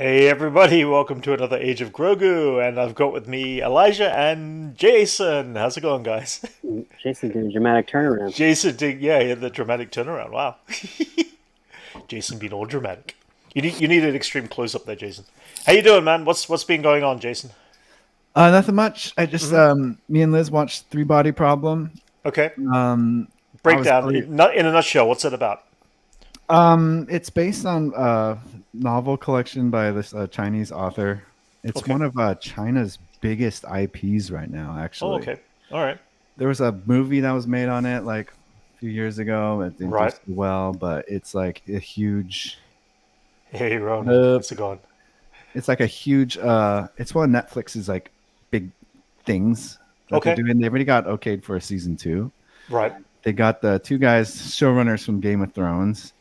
Hey everybody, welcome to another Age of Grogu, and I've got with me Elijah and Jason. How's it going, guys? Jason did a dramatic turnaround. Jason did, yeah, he had the dramatic turnaround. Wow, Jason being all dramatic. You need an extreme close up there, Jason. How you doing, man? What's been going on, Jason? Nothing much. I just me and Liz watched Three Body Problem. Okay, I was breakdown really in a nutshell. What's it about? it's based on a novel collection by this Chinese author. It's Okay. one of China's biggest IPs right now, Oh, actually. okay. All right. There was a movie that was made on it like a few years ago. It didn't do Right. so well, but it's like a huge Hey, Ronan. uh, How's it going? it's like a huge it's one of Netflix's like big things that they're Okay. doing. They already got okayed for a season 2. Right. They got the two guys, showrunners from Game of Thrones.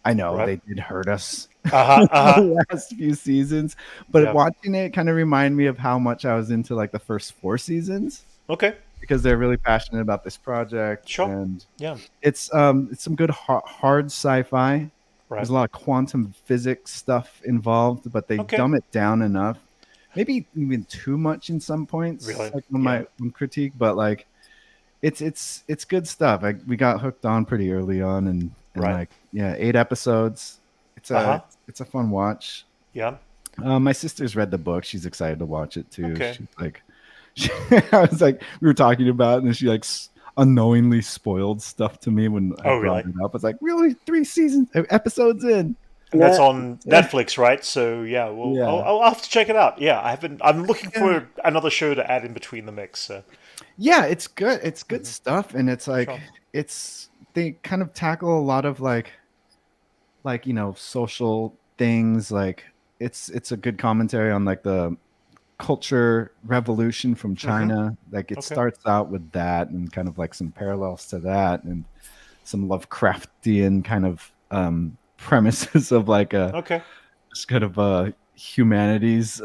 I know Right. they did hurt us Uh huh. Uh huh. the last few seasons, but Yeah. watching it kind of reminded me of how much I was into like the first 4 seasons Okay. because they're really passionate about this project, Sure. and Yeah. it's some good hard sci-fi. Right. There's a lot of quantum physics stuff involved, but they Okay. dumb it down enough. Maybe even too much in some points, Really. like on Yeah. my own critique, but like it's good stuff. We got hooked on pretty early on, and Right. like yeah, 8 episodes. It's Uh a huh. it's a fun watch. Yeah. My sister's read the book. She's excited to watch it too. Okay. She's like, I was like, we were talking about, it, and she like unknowingly spoiled stuff to me when I Oh, brought really? it up. It's like really 3 seasons episodes in. And that's Yeah, on Yeah, Netflix, right? So yeah, well, I'll, yeah, I'll have to check it out. Yeah, I haven't. I'm looking yeah. for another show to add in between the mix. So. Yeah, it's good. It's good Mhm. stuff, and it's like Sure. it's they kind of tackle a lot of like social things. Like it's a good commentary on like the culture revolution from Hmm. China. Like it Okay. starts out with that and kind of like some parallels to that and some Lovecraftian kind of premises of like a Okay. just kind of humanities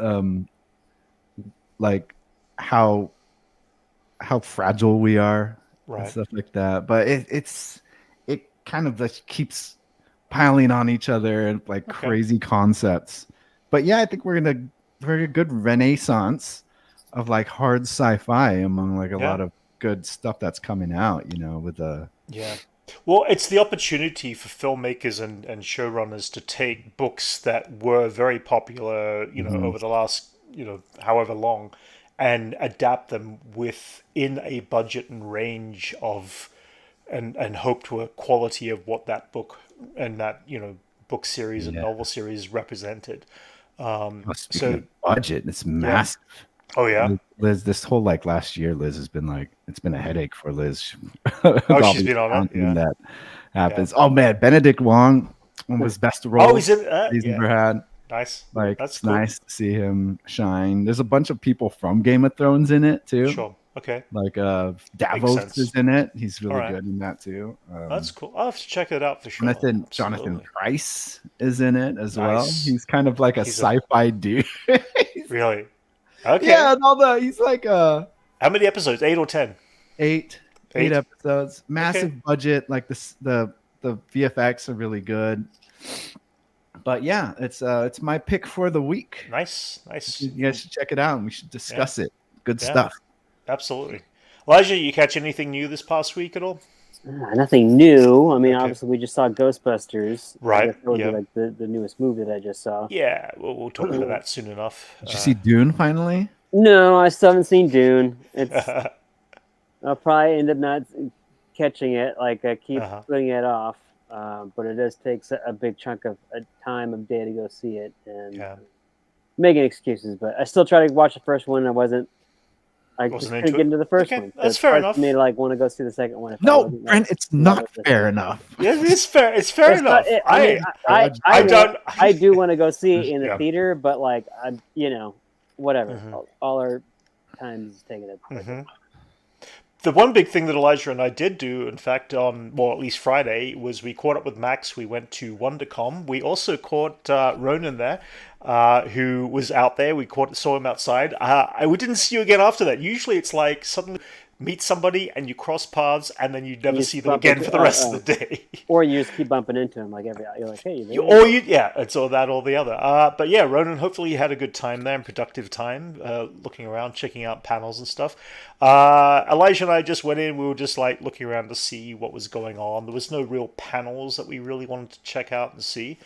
like how fragile we are and Right. stuff like that. But it kind of just keeps piling on each other and like Okay. crazy concepts. But yeah, I think we're in a very good renaissance of like hard sci-fi among like a Yeah. lot of good stuff that's coming out, with the Yeah. Well, it's the opportunity for filmmakers and showrunners to take books that were very popular, Mhm. over the last, however long, and adapt them within a budget and range of, and hope to a quality of what that book and that, book series and Yeah. novel series represented. Oh, speaking So of budget, it's yeah. massive. Oh yeah. Liz, this whole like last year, Liz has been like it's been a headache for Liz. Oh, With all she's the been on it. accounting Yeah. that Yeah. happens. Oh man, Benedict Wong was best Oh, role he's in. he's Yeah. ever had. Nice. Like That's it's cool. nice to see him shine. There's a bunch of people from Game of Thrones in it too. Sure. Okay. Like Makes Davos is sense. in it. He's All really right. good in that too. That's cool. I'll have to check it out for sure. Jonathan Absolutely. Price is in it as well. Nice. He's kind of like a He's a sci-fi dude. really okay. Yeah, and all the he's like How many episodes? 8 or 10? eight 8. episodes, Okay. massive budget. Like this, the VFX are really good. But yeah, it's my pick for the week. Nice. Nice. You guys should check it out, and we should Yeah. discuss it. Good Yeah. stuff. Absolutely. Elijah, you catch anything new this past week at all? nothing new. I mean, Okay. obviously, we just saw Ghostbusters. I Right. guess that would be Yeah. like the newest movie that I just saw. Yeah. We'll talk about that soon enough. Did you see Dune finally? No, I still haven't seen Dune. I'll probably end up not catching it. Like I keep Uh-huh. putting it off. But it does take a big chunk of a time of day to go see it, and Yeah. making excuses. But I still try to watch the first one. I just Wasn't couldn't into get it. into the first Okay. one. So That's it's fair hard enough. for me to like want to go see the second one if I No, wasn't like Brent, it's in love not with the fair first one. enough. Yeah, it's fair. It's fair It's not. enough. I mean, I don't. I do want to go see it in the Yeah. theater, but like I'm, whatever. Mhm. All our time is taken up. Mhm. The one big thing that Elijah and I did do, in fact, on, well, at least Friday, was we caught up with Max. We went to WonderCom. We also caught Ronan there, who was out there. We saw him outside. We didn't see you again after that. Usually it's like suddenly meet somebody and you cross paths and then you never You see them bump again into- for the rest of the day. Or you just keep bumping into him like you're like, hey, there Yeah, it's all that or the other. But yeah, Ronan, hopefully you had a good time there and productive time, looking around, checking out panels and stuff. Elijah and I just went in. We were just like looking around to see what was going on. There was no real panels that we really wanted to check out and see.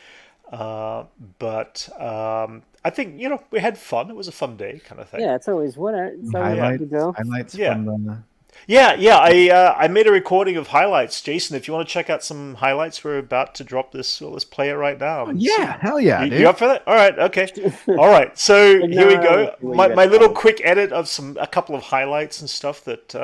But I think we had fun. It was a fun day, kind of thing. Yeah, it's always Highlights, to go. highlights Yeah. from the. Yeah. I made a recording of highlights, Jason. If you want to check out some highlights, we're about to drop this. Well, let's play it right now. Yeah, hell yeah, dude. You up for that? All right, okay. All right, so here we go. My little quick edit of a couple of highlights and stuff that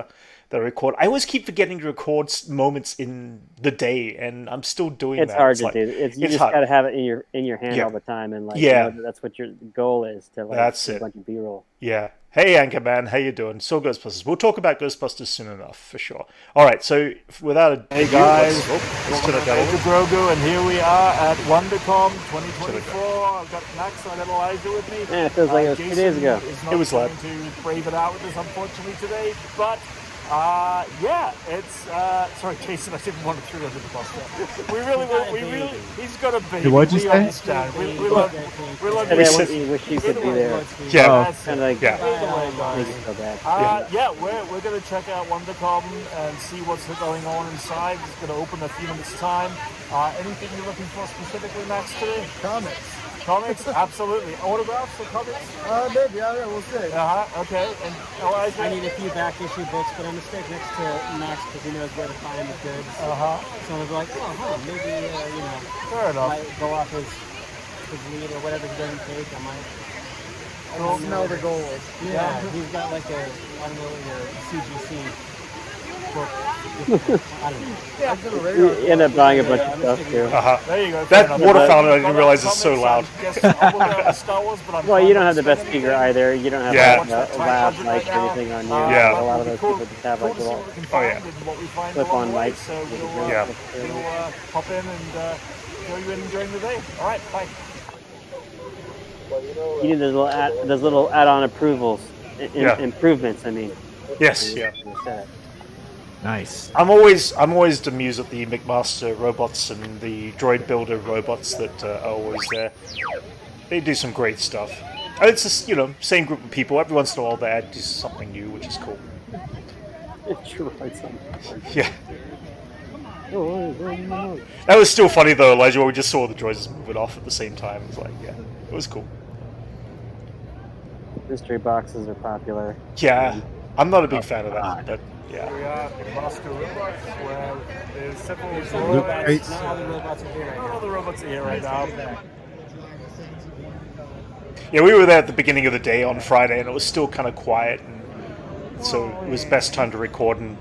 I record. I always keep forgetting to record moments in the day, and I'm still doing It's that. hard to do. You just hard. gotta have it in your hand Yeah. all the time, and Yeah. that's what your goal is to That's do it. a bunch of B-roll. Yeah. Hey, Anchorman, how you doing? So Ghostbusters. We'll talk about Ghostbusters soon enough, for sure. All right, so without a Hey guys, let's turn it Major down. Grogu, and here we are at WonderCon 2024. I've got Max and Elijah with me. Yeah, it feels like it was 2 days ago. Is not It was going to brave it out with us, unfortunately, today. But yeah, it's sorry, Jason. I didn't want to throw you under the bus there. He's got a baby. What'd you we say? understand. We love. And We then said- you wish you could be there. Yeah. That's Kind it. of like Yeah. Either way, guys. make it so bad. Yeah, we're going to check out WonderCon and see what's going on inside. It's going to open in a few minutes' time. Anything you're looking for specifically, Max, today? Comics. Comics? Absolutely. Autographs or comics? Maybe, yeah, we'll see. Okay. And Elijah? I need a few back issue books, but I'm gonna stick next to Max because he knows where to find the goods. So I'm like, maybe Fair enough. might go off his lead or whatever he doesn't take. I might. Smell the gold. Yeah, he's got like a CGC book. I don't know. You end up buying a bunch of stuff too. There you go. That fair enough. water fountain, I didn't realize it's so Comics, loud. I guess I will go to Star Wars, but I'm Well, you don't have the trying best not to speaker spend either. You don't have Yeah. like a loud mic or anything on you. Yeah. A lot of those people just have like little clip-on mics. So we'll, Yeah. we'll pop in and show you in during the day. All right, bye. You need those little add-on approvals, Yeah. improvements. I mean. Yes, yeah. Nice. I'm always amused at the McMaster robots and the droid builder robots that are always there. They do some great stuff. And it's just, same group of people. Every once in a while they add just something new, which is cool. Yeah. That was still funny though, Elijah, when we just saw the droids moving off at the same time. It was like, yeah, it was cool. Mystery boxes are popular. Yeah, I'm not a big fan of that, but yeah. We are at Master Robots, where there's several Loot robots. crates. Not all the robots are here right Not now. all the robots are here right now. Yeah, we were there at the beginning of the day on Friday, and it was still kind of quiet, and so it was best time to record. And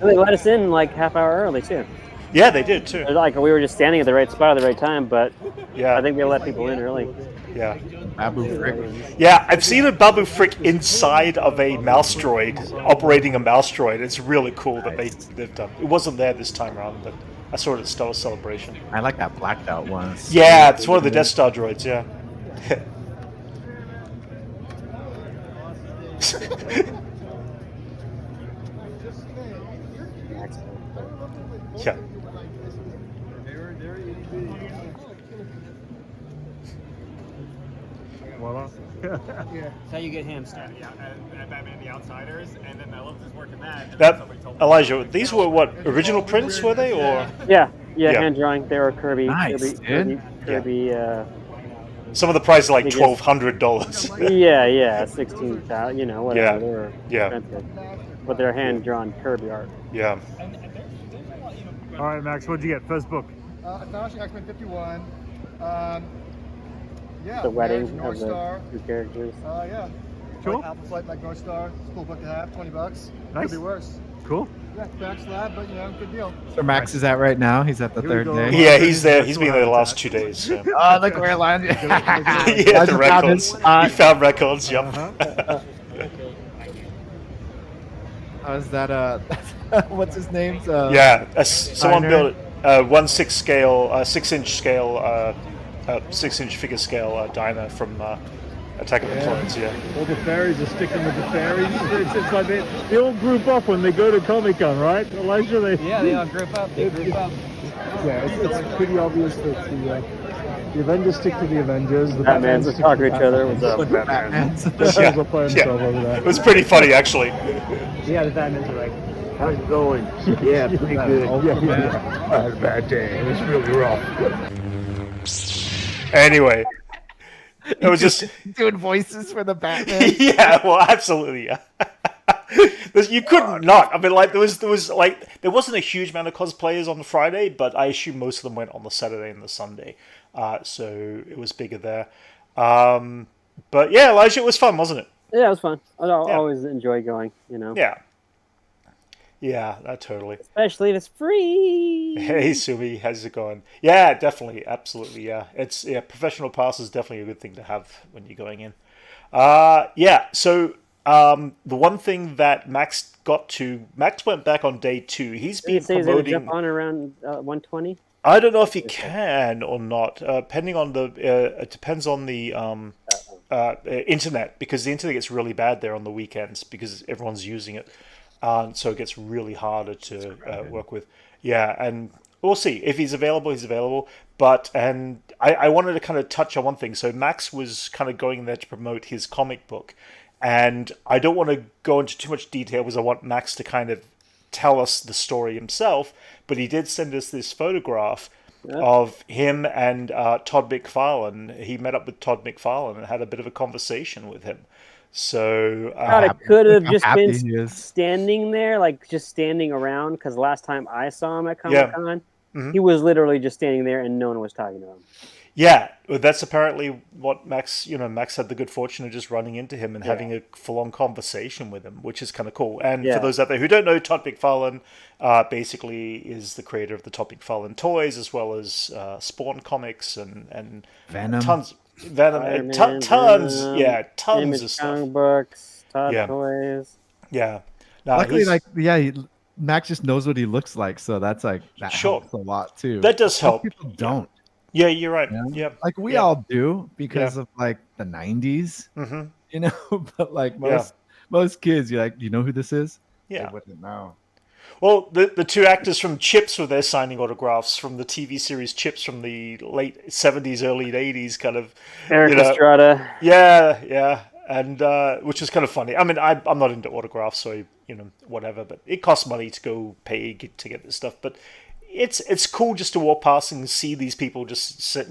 And they let us in like half hour early too. yeah, they did too. Like we were just standing at the right spot at the right time, but Yeah, I think they let people in early. yeah, Abu Frick. yeah. I've seen a Babu Frick inside of a mouse droid, operating a mouse droid. It's really cool that they've done. It wasn't there this time around, but I saw it at Star Wars Celebration. I like that blacked out one. Yeah, it's one of the Death Star droids. Yeah. Yeah. That's how you get hamster. Yeah, and Batman the Outsiders, and then I loved his work in that. And That somebody told me Elijah, these were what original prints were they or Yeah, Yeah. hand drawing. They were Kirby. Nice, Kirby. some of the prices are like Biggest- $1,200? Yeah, 16,000. Whatever. Yeah, They were yeah. expensive. But they're hand drawn Kirby art. Yeah. All right, Max, what'd you get? First book. Astonishing X-Men 51. Yeah. The wedding Marriage, North of the Star. two characters. Yeah. Cool. Apple Flight like North Star. It's a cool book to have. $20. Nice. Could be worse. Cool. Yeah, back slab, but good deal. So Max is at right now. He's at the Here we third go. day. Yeah, he's there. He's been there the last 2 days. Yeah, Oh, look where Elijah. yeah the records. He found records, yep. How's that? What's his name? Yeah, someone Steiner? built a 1/6 scale, 6-inch scale, 6-inch figure scale diner from Attack of the Clones, yeah. All the fairies are sticking with the fairies. It's like they all group up when they go to Comic-Con, right? Elijah, They all group up. Yeah, it's pretty obvious that the Avengers stick to the Avengers. The Batman's stick talk to to the each other. Batmans. What's up, Batman? Batman's will play himself over there. It was pretty funny, actually. Yeah, the Batmans are like, How's it going? Yeah, pretty good. Yeah. I had a bad day. It was really rough. Anyway, it was just doing voices for the Batman. yeah, well, absolutely, yeah. You couldn't not. I mean, like there was like there wasn't a huge amount of cosplayers on the Friday, but I assume most of them went on the Saturday and the Sunday, so it was bigger there. But yeah, Elijah, it was fun, wasn't it? Yeah, it was fun. I always enjoy going. Yeah, totally. Especially if it's free. Hey, Sumi, how's it going? Yeah, definitely, absolutely, yeah. Professional pass is definitely a good thing to have when you're going in. So the one thing that Max went back on day 2. He's been promoting. Jump on around 120. I don't know if he can or not. Depending on it depends on the internet, because the internet gets really bad there on the weekends because everyone's using it. So it gets really harder to work with. Yeah, and we'll see. If he's available, he's available. But I wanted to kind of touch on one thing. So Max was kind of going there to promote his comic book. And I don't want to go into too much detail because I want Max to kind of tell us the story himself. But he did send us this photograph of him and Todd McFarlane. He met up with Todd McFarlane and had a bit of a conversation with him. So God, it could have just been standing there, like just standing around. Because last time I saw him at Comic-Con, he was literally just standing there, and no one was talking to him. Yeah, that's apparently what Max. Max had the good fortune of just running into him and having a full-on conversation with him, which is kind of cool. And for those out there who don't know, Todd McFarlane basically is the creator of the Todd McFarlane toys, as well as Spawn comics and Venom. Tons of stuff. Books, Todd toys. Yeah. Luckily, Max just knows what he looks like, so that's that helps a lot too. That does help. Some people don't. Yeah, you're right. Yeah, like we all do because of like the '90s, But like most kids, you're like, do you know who this is? Yeah, they wouldn't know. Well, the two actors from Chips were there signing autographs from the TV series Chips from the late 70s, early 80s, kind of. Eric Estrada. Yeah, and which is kind of funny. I mean, I'm not into autographs, so whatever. But it costs money to go pay to get this stuff. But it's cool just to walk past and see these people just sit,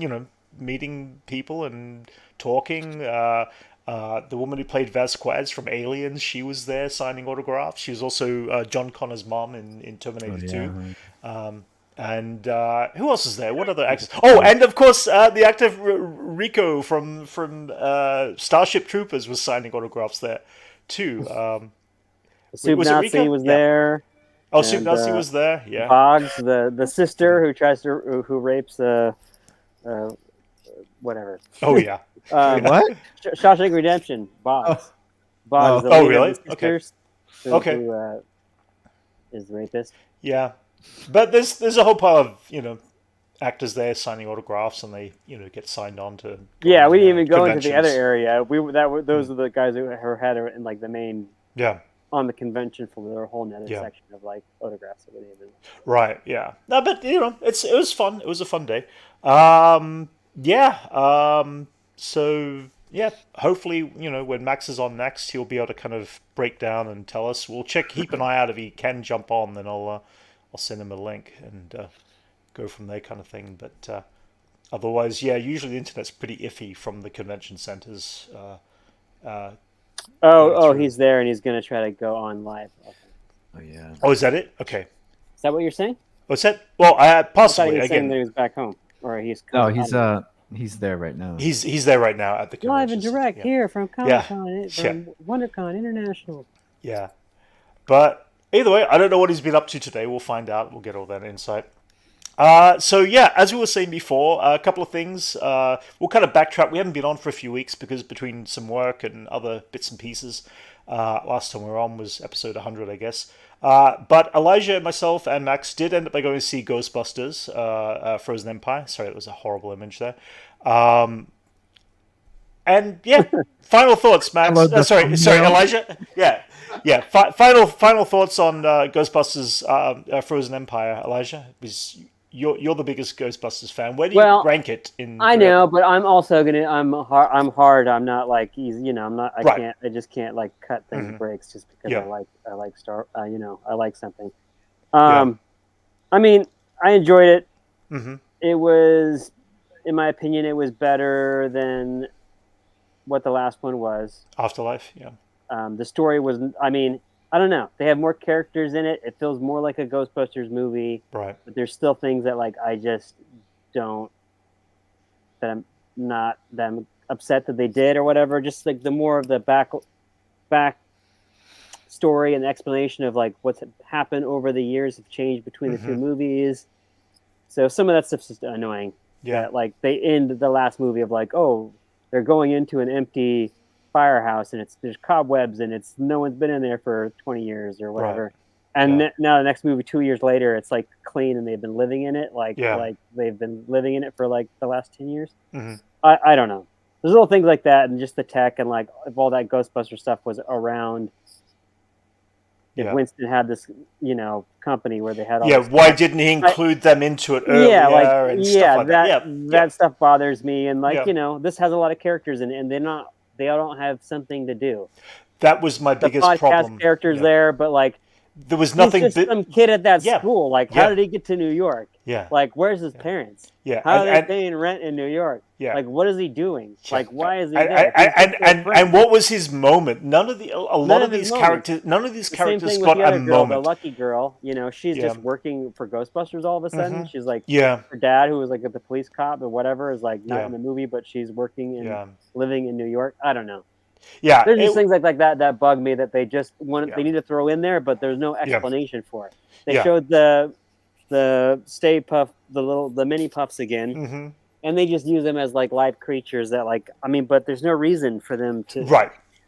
meeting people and talking. The woman who played Vasquez from Aliens, she was there signing autographs. She was also John Connor's mom in Terminator 2. And who else is there? What other actors? Oh, and of course, the actor Rico from Starship Troopers was signing autographs there too. Soup Nazi was there. Oh, Soup Nazi was there. Yeah. Boggs, the sister who rapes whatever. Oh yeah. What? Shawshank Redemption. Boggs. Boggs. Oh really? Okay. Who is the rapist? Yeah, but there's a whole pile of actors there signing autographs, and they get signed on to. Yeah, we didn't even go into the other area. Those are the guys who had it in like the main. Yeah. On the convention for their whole netted section of like autographs that we even. Right. Yeah. No, but it was fun. It was a fun day. So yeah, hopefully when Max is on next, he'll be able to kind of break down and tell us. We'll keep an eye out if he can jump on. Then I'll send him a link and go from there, kind of thing. But otherwise, yeah, usually the internet's pretty iffy from the convention centers. He's there and he's gonna try to go on live. Okay. Oh yeah. Oh, is that it? Okay. Is that what you're saying? What's that? Well, possibly I thought again. That he was back home, or he's. No, he's there right now. He's there right now at the convention. Live and direct here from Comic-Con, from WonderCon International. Yeah, but either way, I don't know what he's been up to today. We'll find out. We'll get all that insight. So yeah, as we were saying before, a couple of things. We'll kind of backtrack. We haven't been on for a few weeks because between some work and other bits and pieces. Last time we were on was episode 100, I guess. But Elijah, myself, and Max did end up by going to see Ghostbusters, Frozen Empire. Sorry, that was a horrible image there. And yeah, final thoughts, Max. Sorry, Elijah. Yeah. Final thoughts on Ghostbusters: Frozen Empire, Elijah. You're the biggest Ghostbusters fan. Where do you rank it in? I know, but I'm also gonna. I'm hard. I'm not like easy. You know, I'm not. I can't. I just can't like cut things breaks just because I like Star. I like something. I mean, I enjoyed it. It was, in my opinion, it was better than what the last one was. Afterlife, yeah. The story was, I mean, I don't know. They have more characters in it. It feels more like a Ghostbusters movie. Right. But there's still things that like I just don't, that I'm upset that they did or whatever. Just like the more of the back story and the explanation of like what's happened over the years have changed between the two movies. So some of that stuff's just annoying. Yeah. That, like they end the last movie of like, oh, they're going into an empty firehouse and there's cobwebs and no one's been in there for 20 years or whatever. Right. And now the next movie 2 years later, it's like clean and they've been living in it. Like they've been living in it for like the last 10 years. I don't know. There's little things like that and just the tech and like if all that Ghostbuster stuff was around. If Winston had this, company where they had all why didn't he include them into it earlier and stuff like that? That stuff bothers me. And like, this has a lot of characters in it and they all don't have something to do. That was my biggest problem. Podcast characters there, but like there was nothing. He's just some kid at that school. Like, how did he get to New York? Yeah. Like, where's his parents? Yeah. How are they paying rent in New York? Yeah. Like, what is he doing? Like, why is he there? And what was his moment? None of these characters got a moment. The lucky girl, she's just working for Ghostbusters all of a sudden. She's like, her dad, who was like the police cop or whatever, is like not in the movie, but she's working and living in New York. I don't know. Yeah, there's just things like that bug me that they just they need to throw in there, but there's no explanation for it. They showed the Stay Puff, the mini puffs again, and they just use them as like live creatures that like but there's no reason for them to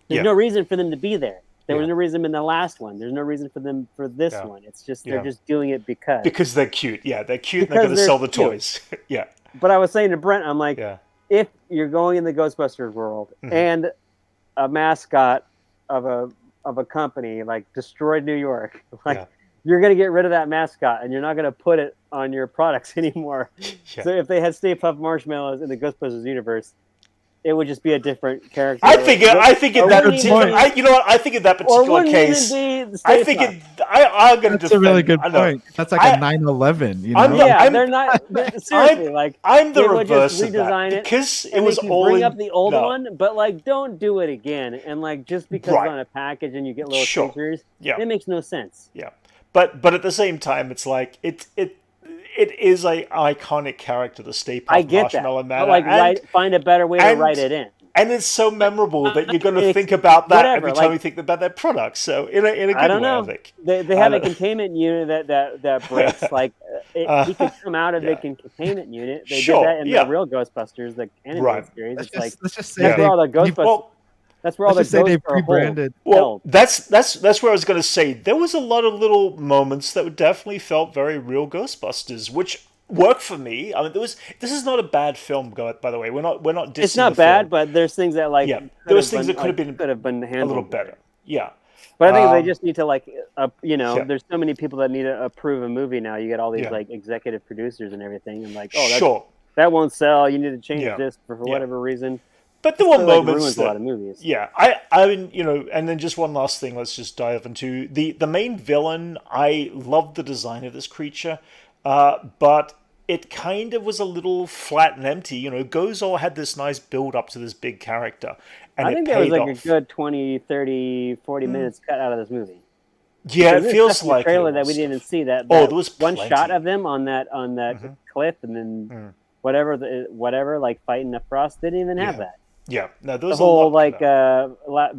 There's no reason for them to be there. There was no reason in the last one. There's no reason for them for this one. It's just they're just doing it because they're cute. Yeah, they're cute. And they're going to sell the toys. Yeah. But I was saying to Brent, I'm like, if you're going in the Ghostbusters world and a mascot of a company like destroyed New York, you're going to get rid of that mascot and you're not going to put it on your products anymore. So if they had Stay Puft Marshmallows in the Ghostbusters universe, it would just be a different character. I think in that particular case, I think I'm going to defend. That's a really good point. That's like a 9/11. They're not seriously I'm the reverse of that because it was all bring up the old one, but like don't do it again. And like just because it's on a package and you get little pictures, it makes no sense. Yeah, but at the same time, it's like it is a iconic character, the Stay Puft Marshmallow Man. But like, find a better way to write it in. And it's so memorable that you're going to think about that every time you think about their products. So in a good way, I think. They have a containment unit that breaks. Like he could come out of the containment unit. They did that in the real Ghostbusters, the animated series. Let's just say that's where all the Ghostbusters. That's where all the ghosts they pre-branded. Well, that's where I was going to say. There was a lot of little moments that definitely felt very real Ghostbusters, which worked for me. I mean, this is not a bad film, by the way. We're not dissing It's not bad, but there's things that like there was things that could have been handled a little better. Yeah. But I think they just need to there's so many people that need to approve a movie now. You get all these like executive producers and everything, and like, that won't sell. You need to change this for whatever reason. But there were moments ruins a lot of movies. Yeah, I mean, and then just one last thing. Let's just dive into the main villain. I loved the design of this creature, but it kind of was a little flat and empty. Gozor had this nice build up to this big character, and I think there was like a good 20, 30, 40 minutes cut out of this movie. Yeah, it feels like a trailer that we didn't see that. There was one shot of them on that cliff, and then whatever, like fighting the frost. Didn't even have that. Yeah, no, the whole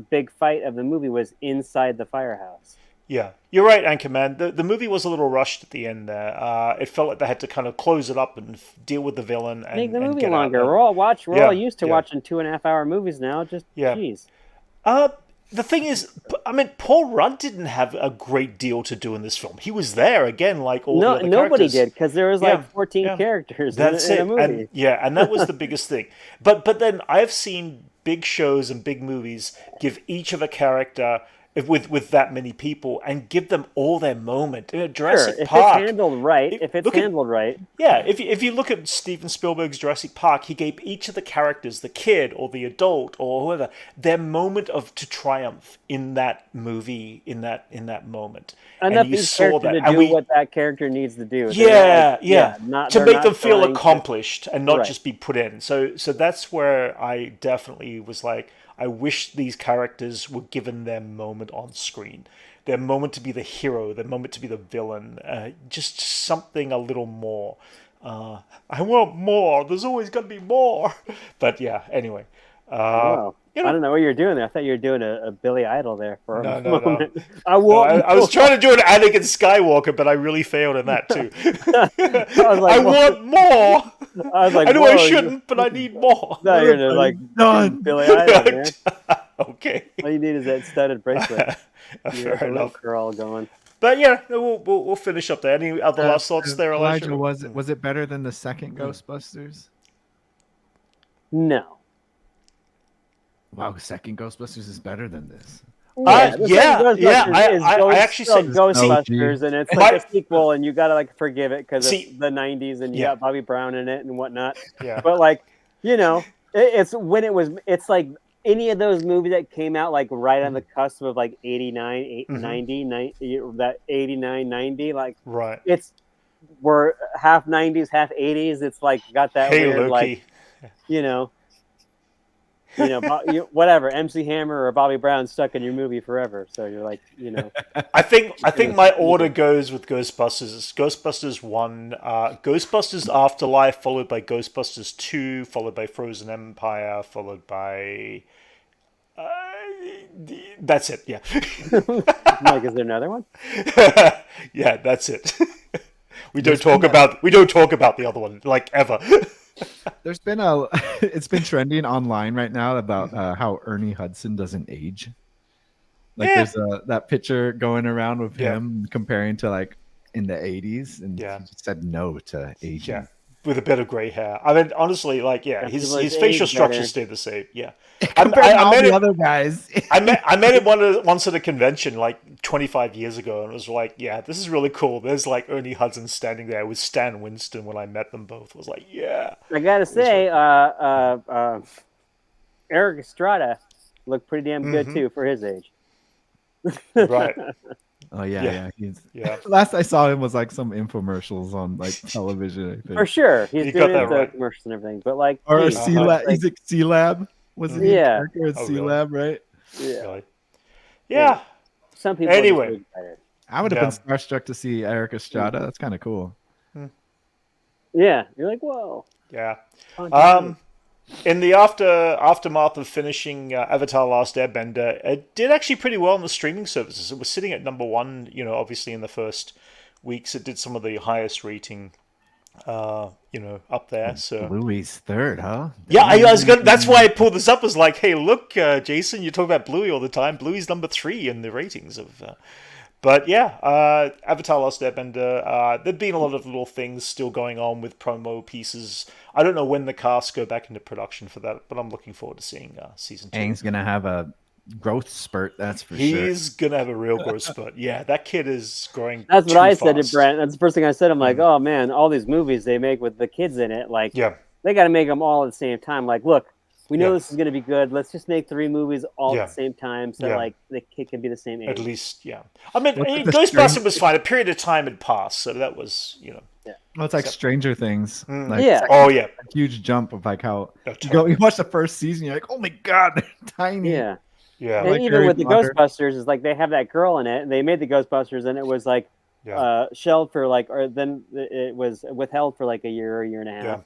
big fight of the movie was inside the firehouse. Yeah, you're right, Anchorman. The movie was a little rushed at the end there. It felt like they had to kind of close it up and deal with the villain and make the movie get longer. We're all used to watching 2.5 hour movies now. Jeez. The thing is, I mean, Paul Rudd didn't have a great deal to do in this film. He was there again, like all the other characters. Nobody did, because there was 14 characters in a movie. And that was the biggest thing. But then I've seen big shows and big movies give each of a character with that many people and give them all their moment. Jurassic if Park. It's handled right. If it's handled right. Yeah, if you look at Steven Spielberg's Jurassic Park, he gave each of the characters, the kid or the adult or whoever, their moment to triumph in that movie, in that moment. And you saw that, to do what that character needs to do. To make them feel accomplished and not just be put in. So that's where I definitely was like, I wish these characters were given their moment on screen, their moment to be the hero, their moment to be the villain, just something a little more. I want more. There's always got to be more. But yeah, anyway. Wow. I don't know what you're doing there. I thought you were doing a Billy Idol there for a moment. I was trying to do an Anakin Skywalker, but I really failed in that too. I want more. I was like, I know I shouldn't, but I need more. No, you're like done. Billy Idol, man. Okay. All you need is that studded bracelet. Fair enough. Curl going. But yeah, we'll finish up there. Any other last thoughts there, Elijah? Was it better than the second Ghostbusters? No. Wow, second Ghostbusters is better than this. I actually said Ghostbusters, and it's like a sequel, and you gotta like forgive it because it's the '90s, and you got Bobby Brown in it and whatnot. Yeah. But like, it's when it's like any of those movies that came out like right on the cusp of like 89, 90, that 89, 90, like right. We're half '90s, half '80s. It's like got that weird Loki. like. Whatever, MC Hammer or Bobby Brown stuck in your movie forever. So you're like, I think my order goes with Ghostbusters. It's Ghostbusters 1, Ghostbusters Afterlife, followed by Ghostbusters 2, followed by Frozen Empire, followed by... that's it, yeah. Mike, is there another one? Yeah, that's it. We don't talk about the other one, like, ever. There's been it's been trending online right now about how Ernie Hudson doesn't age. Like there's that picture going around with him comparing to like in the 80s, and he just said no to aging. Yeah, with a bit of gray hair. I mean, honestly, like his facial structure stayed the same. Yeah, I met the other guys. I met him once at a convention like 25 years ago, and it was like, yeah, this is really cool. There's like Ernie Hudson standing there with Stan Winston when I met them both. I was like, yeah. I gotta say, Eric Estrada looked pretty damn good too for his age. Right. Oh yeah. Last I saw him was like some infomercials on like television. I think. For sure, he's doing the commercials and everything. But like, or C-Lab, is it C-Lab? Was it character at C-Lab, right? Yeah. Really? Yeah. Some people. Anyway, I would have been starstruck to see Eric Estrada. That's kind of cool. Yeah, you're like, whoa. Yeah. In the aftermath of finishing Avatar: Last Airbender, it did actually pretty well on the streaming services. It was sitting at number 1, obviously in the first weeks. It did some of the highest rating, up there. So Bluey's third, huh? Yeah, I was gonna. That's why I pulled this up. I was like, hey, look, Jason, you talk about Bluey all the time. Bluey's number 3 in the ratings of. But yeah, Avatar: Last Airbender, there've been a lot of little things still going on with promo pieces. I don't know when the casts go back into production for that, but I'm looking forward to seeing season 2. Aang's going to have a growth spurt, that's for sure. He's going to have a real growth spurt. Yeah, that kid is growing That's what I said fast. to Brent. That's the first thing I said. I'm like, oh man, all these movies they make with the kids in it, like, they got to make them all at the same time. Like, look, we know this is going to be good. Let's just make 3 movies all at the same time, so like the kid can be the same age. At least, I mean, Ghostbusters was fine. A period of time had passed, so that was, Well, it's like Stranger Things. Like, a huge jump of like how you watch the first season, you're like, oh my god, they're tiny. Yeah. Yeah. And like even with the Ghostbusters, is like they have that girl in it, and they made the Ghostbusters, and it was like shelved for like, or then it was withheld for like a year and a half. Yeah.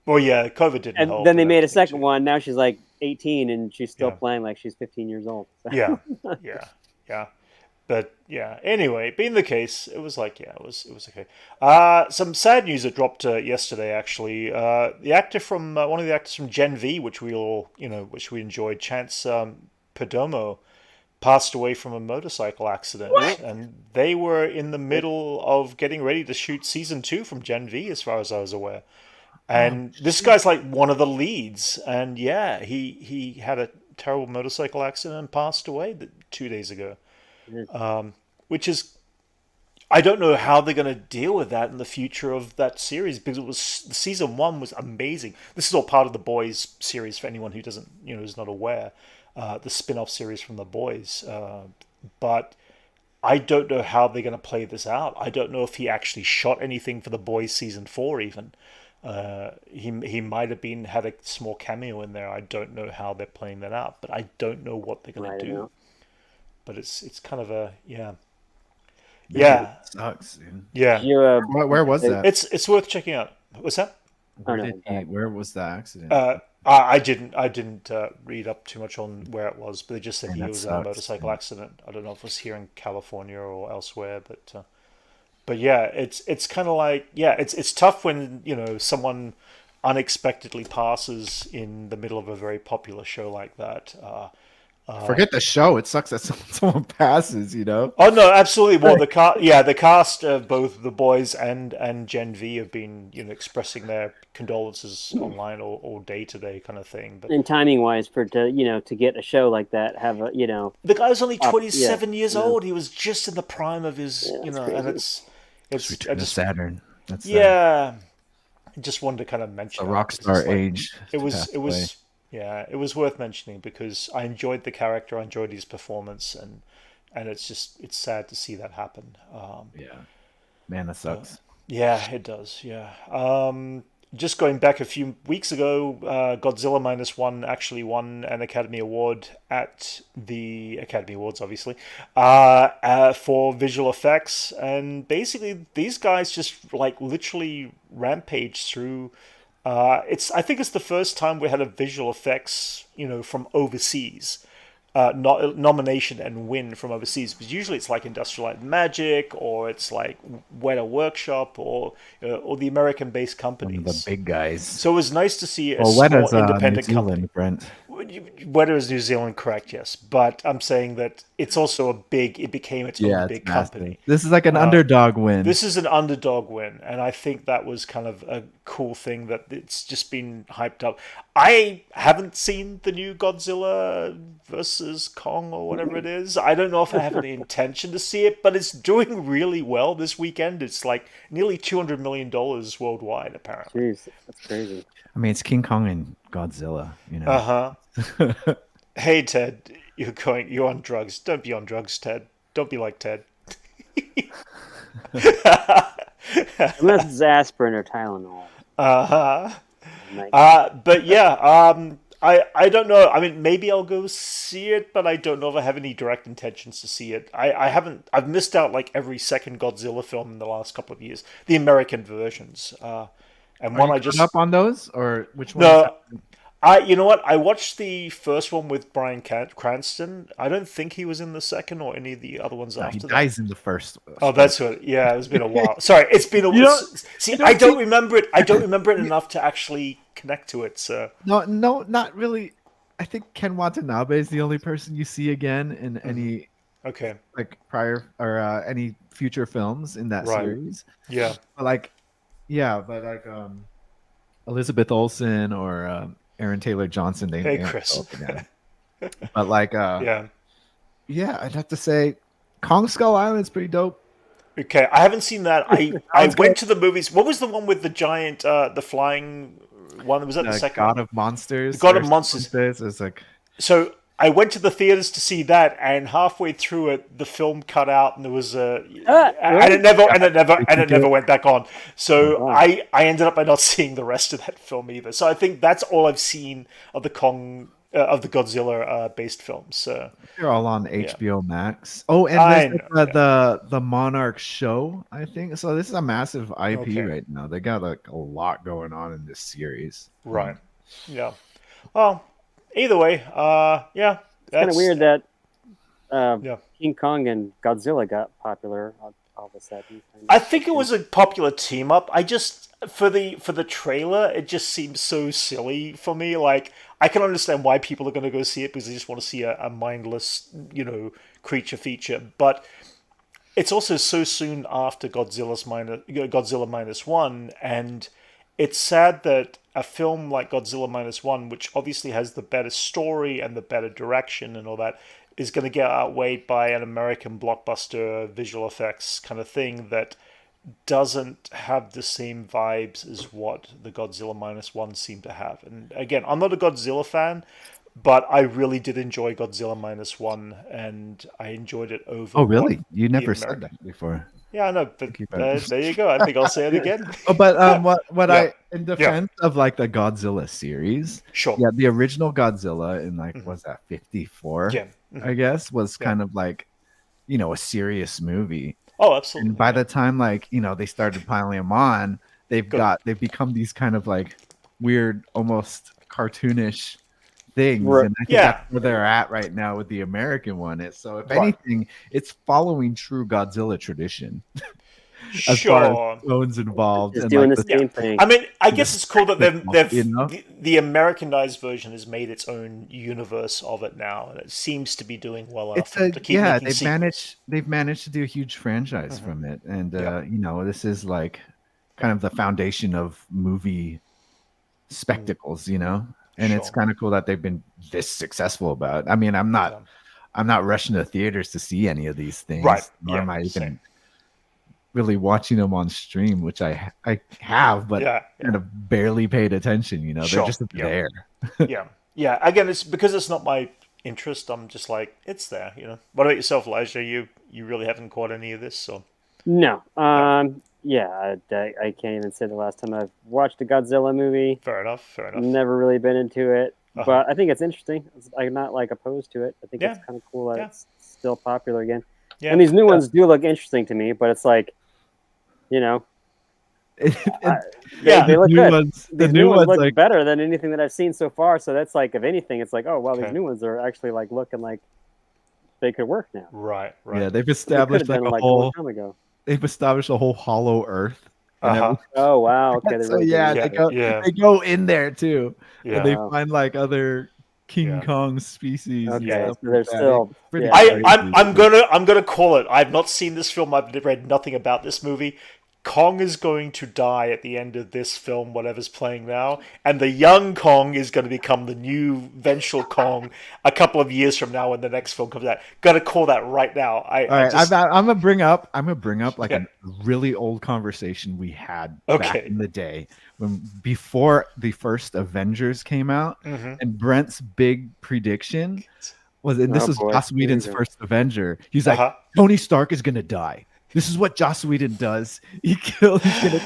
Well, yeah, COVID didn't help. And then they made a second one. Now she's like 18, and she's still playing like she's 15 years old. So. Yeah. But yeah, anyway, being the case, it was like, it was okay. Some sad news that dropped yesterday, actually. The actor from one of the actors from Gen V, which we all, which we enjoyed, Chance Perdomo, passed away from a motorcycle accident. What? And they were in the middle of getting ready to shoot season 2 from Gen V, as far as I was aware. And this guy's like one of the leads, and yeah, he had a terrible motorcycle accident and passed away 2 days ago. Which is, I don't know how they're going to deal with that in the future of that series, because it was season 1 was amazing. This is all part of the Boys series for anyone who doesn't, is not aware, the spin-off series from the Boys. But I don't know how they're going to play this out. I don't know if he actually shot anything for the Boys season 4 even. He might have had a small cameo in there. I don't know how they're playing that out, but I don't know what they're going to do. Know. But it's kind of a yeah. It sucks, dude. Yeah. Where was that? It's worth checking out. What's that? Where was the accident? I didn't read up too much on where it was, but they just said he was in a motorcycle accident. I don't know if it was here in California or elsewhere, but yeah, it's kind of like it's tough when someone unexpectedly passes in the middle of a very popular show like that. Forget the show. It sucks that someone passes, Oh no, absolutely. Well, the cast of both the Boys and Gen V have been expressing their condolences online all day today, kind of thing. But and timing wise, to get a show like that, have a the guy was only 27 years old. He was just in the prime of his and it's Return to Saturn. That's I just wanted to kind of mention a rock star age. It was worth mentioning because I enjoyed the character, I enjoyed his performance, and it's sad to see that happen. Man, that sucks. Yeah, it does. Yeah. Just going back a few weeks ago, Godzilla -1 actually won an Academy Award at the Academy Awards, obviously, for visual effects. And basically, these guys just literally rampage through. I think it's the first time we had a visual effects, from overseas. Nomination and win from overseas, because usually it's like Industrial Light and Magic, or it's like Weta Workshop, or the American-based companies, one of the big guys. So it was nice to see a small independent New company. Zealand, Brent. Weta is New Zealand, correct? Yes, but I'm saying that it's also it became its own big company. This is like an underdog win. This is an underdog win, and I think that was kind of a cool thing that it's just been hyped up. I haven't seen the new Godzilla versus Kong or whatever it is. I don't know if I have any intention to see it, but it's doing really well this weekend. It's like nearly $200 million worldwide, apparently. Jeez, that's crazy. I mean, it's King Kong and Godzilla, Hey, Ted, you're on drugs. Don't be on drugs, Ted. Don't be like Ted. Unless it's aspirin or Tylenol. But yeah, I don't know. I mean, maybe I'll go see it, but I don't know if I have any direct intentions to see it. I've missed out like every second Godzilla film in the last couple of years, the American versions. And Are one you I just up on those, or which one? No, you know what? I watched the first one with Bryan Cranston. I don't think he was in the second or any of the other ones after that. He dies in the first. Oh, that's what. Yeah, it's been a while. Sorry, it's been a while. See, I don't remember it. I don't remember it enough to actually connect to it. So no, not really. I think Ken Watanabe is the only person you see again in any prior or any future films in that series. Yeah, but Elizabeth Olsen or Aaron Taylor Johnson. Hey, Chris. But I'd have to say Kong Skull Island's pretty dope. Okay, I haven't seen that. I went to the movies. What was the one with the giant, the flying one? Was that the second? God of Monsters. The God of Monsters. It's like so. I went to the theaters to see that, and halfway through it, the film cut out, and there was and it never went back on. So I ended up by not seeing the rest of that film either. So I think that's all I've seen of the Godzilla based films. So they're all on HBO Max. Oh, and there's the Monarch show, I think. So this is a massive IP right now. They got like a lot going on in this series. Right. Yeah. Well. Either way, it's kind of weird that King Kong and Godzilla got popular all of a sudden. I think it was a popular team up. I just for the trailer, it just seems so silly for me. Like I can understand why people are going to go see it because they just want to see a mindless, creature feature. But it's also so soon after Godzilla -1, and it's sad that a film like Godzilla Minus One, which obviously has the better story and the better direction and all that, is going to get outweighed by an American blockbuster visual effects kind of thing that doesn't have the same vibes as what the Godzilla Minus One seemed to have. And again, I'm not a Godzilla fan, but I really did enjoy Godzilla Minus One, and I enjoyed it over. Oh, really? You the never said American. that before. Yeah, I know, but Thank you, Ben. there you go. I think I'll say it again. Oh, but what Yeah. I in defense of like the Godzilla series, Sure. yeah, the original Godzilla in like Mhm. was that 54? Yeah. I guess was Yeah. kind of like, a serious movie. Oh, absolutely. And by the time like, they started piling them on, they've Good. become these kind of like weird, almost cartoonish things. Right. And I think Yeah. that's where they're at right now with the American one. So if Right. anything, it's following true Godzilla tradition as far Sure. as tones involved. Just and doing like the same thing. I mean, I guess it's cool that they've You know? the Americanized version has made its own universe of it now, and it seems to be doing well enough to keep making they've managed to do a huge franchise from it. And this is like kind of the foundation of movie spectacles, and it's Sure. kind of cool that they've been this successful about it. I mean, I'm not rushing to theaters to see any of these things, Right. nor Yeah, am I even same. really watching them on stream, which I have, but kind of barely paid attention. They're Sure. just there. Yeah. Again, it's because it's not my interest. I'm just like, it's there. What about yourself, Elijah? You really haven't caught any of this, so No. Yeah, I can't even say the last time I've watched a Godzilla movie. fair enough. Never really been into it, Uh-huh. but I think it's interesting. I'm not like opposed to it. I think Yeah. it's kind of cool that Yeah. it's still popular again. Yeah. And these new ones do look interesting to me, but it's like, they look good. These new ones look better than anything that I've seen so far. So that's like, if anything, it's like, oh well, these new ones are actually like looking like they could work now. Right. Yeah, they've established like a whole. They've established a whole hollow Earth. Oh wow! Okay, So they go in there too, and they find like other King Kong species. Okay, and stuff so they're like that. still. Pretty I'm gonna call it. I've not seen this film. I've read nothing about this movie. Kong is going to die at the end of this film, whatever's playing now, and the young Kong is going to become the new vengeful Kong a couple of years from now when the next film comes out. Got to call that right now. All right, I'm gonna bring up like a really old conversation we had back in the day before the first Avengers came out, and Brent's big prediction was, and this was Joss Whedon's first Avenger. He's like, Tony Stark is gonna die. This is what Joss Whedon does. He's gonna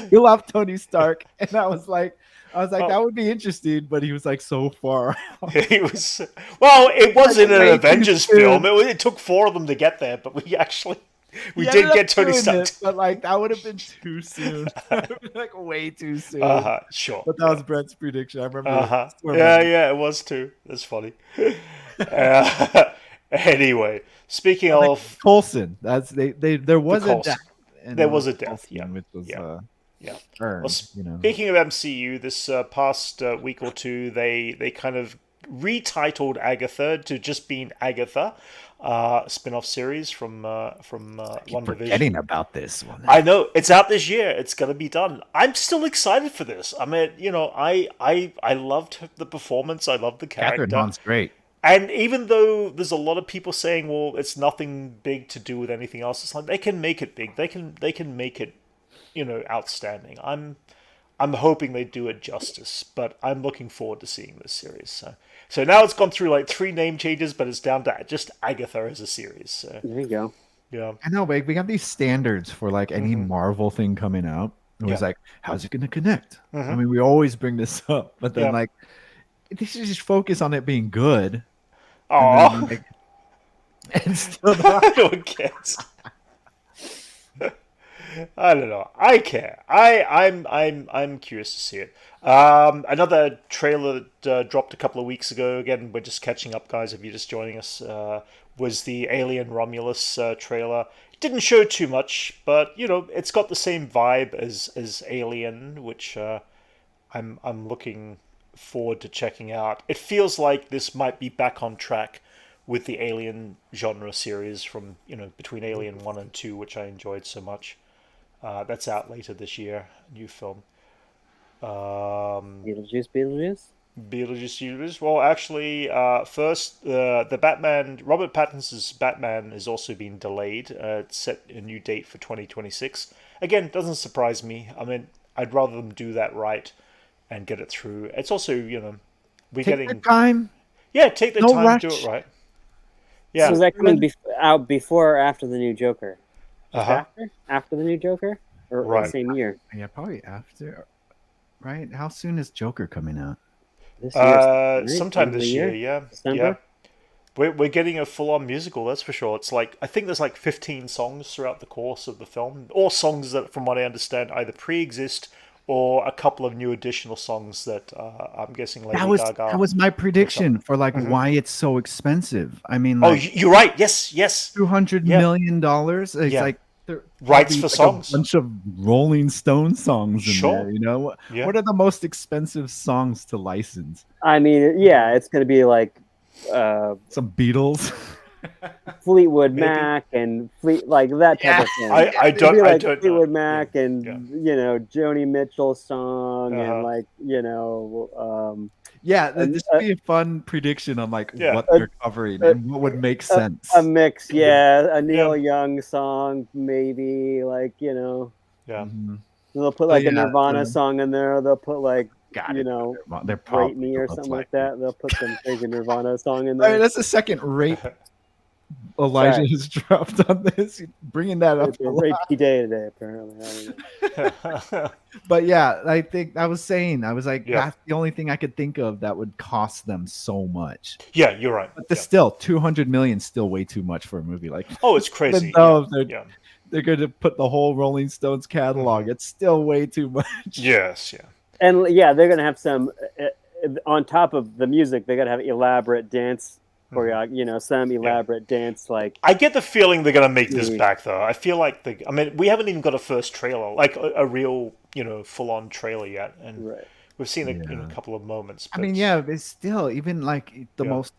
kill off Tony Stark, and I was like, that would be interesting, but he was like so far. It was it was in an Avengers film. It took 4 of them to get there, but we did get Tony Stark. But like that would have been too soon. Like way too soon. Sure. But that was Brent's prediction. I remember. Yeah, it was too. That's funny. Anyway, speaking of Coulson, there was a death. There was a death, which was earned, well, speaking of MCU, this past week or two, they kind of retitled Agatha to just being Agatha, spin-off series from WandaVision. Forgetting about this one. I know it's out this year. It's gonna be done. I'm still excited for this. I mean, I loved the performance. I loved the character. Catherine Hahn's great. And even though there's a lot of people saying, well, it's nothing big to do with anything else, it's like they can make it big. They can make it, outstanding. I'm hoping they do it justice, but I'm looking forward to seeing this series. So now it's gone through like 3 name changes, but it's down to just Agatha as a series. So there you go. Yeah. I know, we have these standards for like any Marvel thing coming out. It was like, how's it going to connect? I mean, we always bring this up, but then like, they should just focus on it being good. Oh, and still I don't cares. I don't know. I care. I'm curious to see it. Another trailer that dropped a couple of weeks ago. Again, we're just catching up, guys. If you're just joining us, was the Alien Romulus trailer. It didn't show too much, but it's got the same vibe as Alien, which I'm looking forward to checking out. It feels like this might be back on track with the Alien genre series from between Alien 1 and 2, which I enjoyed so much. That's out later this year, new film. Beetlejuice. Well, actually, first, the Batman, Robert Pattinson's Batman has also been delayed. It's set a new date for 2026. Again, doesn't surprise me. I mean, I'd rather them do that right and get it through. It's also, we're Take getting your time. Yeah, take the No time rush. to do it right. So Yeah. is that coming out before or after the new Joker? Just Uh-huh. after the new Joker, or Right. the same year? Yeah, probably after. Right? How soon is Joker coming out? This year, right? Sometime End of this the year, yeah. December. Yeah. We're getting a full-on musical, that's for sure. It's like, I think there's like 15 songs throughout the course of the film. All songs that, from what I understand, either pre-exist or a couple of new additional songs that I'm guessing Lady Gaga. That was my prediction for like why it's so expensive. I mean, Oh, like, you're right. Yes. $200 million. It's Yeah. like Rights for like songs. a bunch of Rolling Stone songs in Sure. there. You know, Yeah. what are the most expensive songs to license? I mean, yeah, it's going to be like Some Beatles. Fleetwood Maybe. Mac and like that type of thing. I It'd don't be like know. Fleetwood Mac and Yeah. Joni Mitchell's song Uh-huh. and like Yeah, And, this would be a fun prediction on like Yeah. what they're covering and what would make sense. a mix, a Neil Young song maybe, like Yeah. Mhm. they'll put like a yeah, Nirvana song in there. They'll put like Got it. They're Rate probably Me or most something like likely. that. They'll put some crazy Nirvana song in All right, there. that's the second rate Elijah Sorry. has dropped on this. Bringing that up. a lot. Rate P Day today, apparently. I don't know. But yeah, I think I was like, Yeah. that's the only thing I could think of that would cost them so much. Yeah, you're right. But still, 200 million is still way too much for a movie like. Oh, it's crazy. though Yeah. they're going to put the whole Rolling Stones catalog. It's still way too much. Yes, yeah. And they're gonna have some on top of the music. They're gonna have elaborate dance choreography. Some elaborate dance like. I get the feeling they're going to make this Mhm. back, though. I feel like we haven't even got a first trailer, like a real, full-on trailer yet, and Right. we've seen it in a couple of moments. I mean, but- but still, even like the Yeah. most,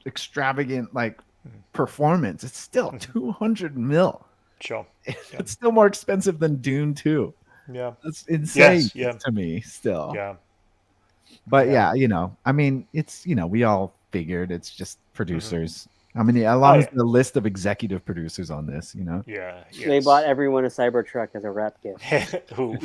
extravagant like performance, it's still 200 mil. Sure. It's still more expensive than Dune 2. Yeah. That's insane Yes, yeah. to me still. Yeah. But Yeah. I mean, it's, we all figured it's just producers. I mean, a lot of the list of executive producers on this, Yeah. They Yes. bought everyone a Cybertruck as a wrap gift. Ooh.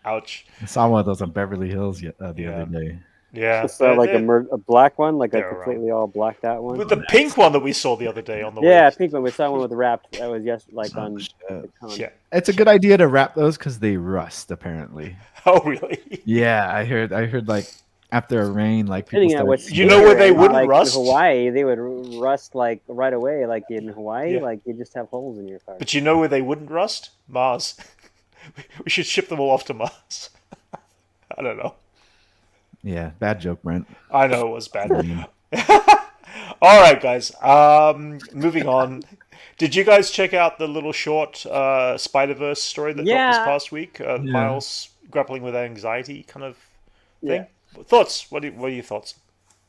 Ouch. I saw one of those on Beverly Hills the other day. Yeah. So like they're- a black one, like a they're completely all blacked out one. with the pink one that we saw the other day on the Yeah, way. pink one. We saw one with wrapped. That was on. shit. the con. Yeah. It's a good idea to wrap those because they rust, apparently. Oh, really? Yeah, I heard like after a rain, like people Depending on start. what You know where they state, wouldn't like rust? In Hawaii, they would rust like right away. Like in Hawaii, Yeah. like you just have holes in your car. But you know where they wouldn't rust? Mars. We should ship them all off to Mars. I don't know. Yeah, bad joke, Brent. I know it was bad. All right, guys. Moving on. Did you guys check out the little short Spider-Verse story that dropped this past week? Miles grappling with anxiety kind of thing? Thoughts? What are your thoughts?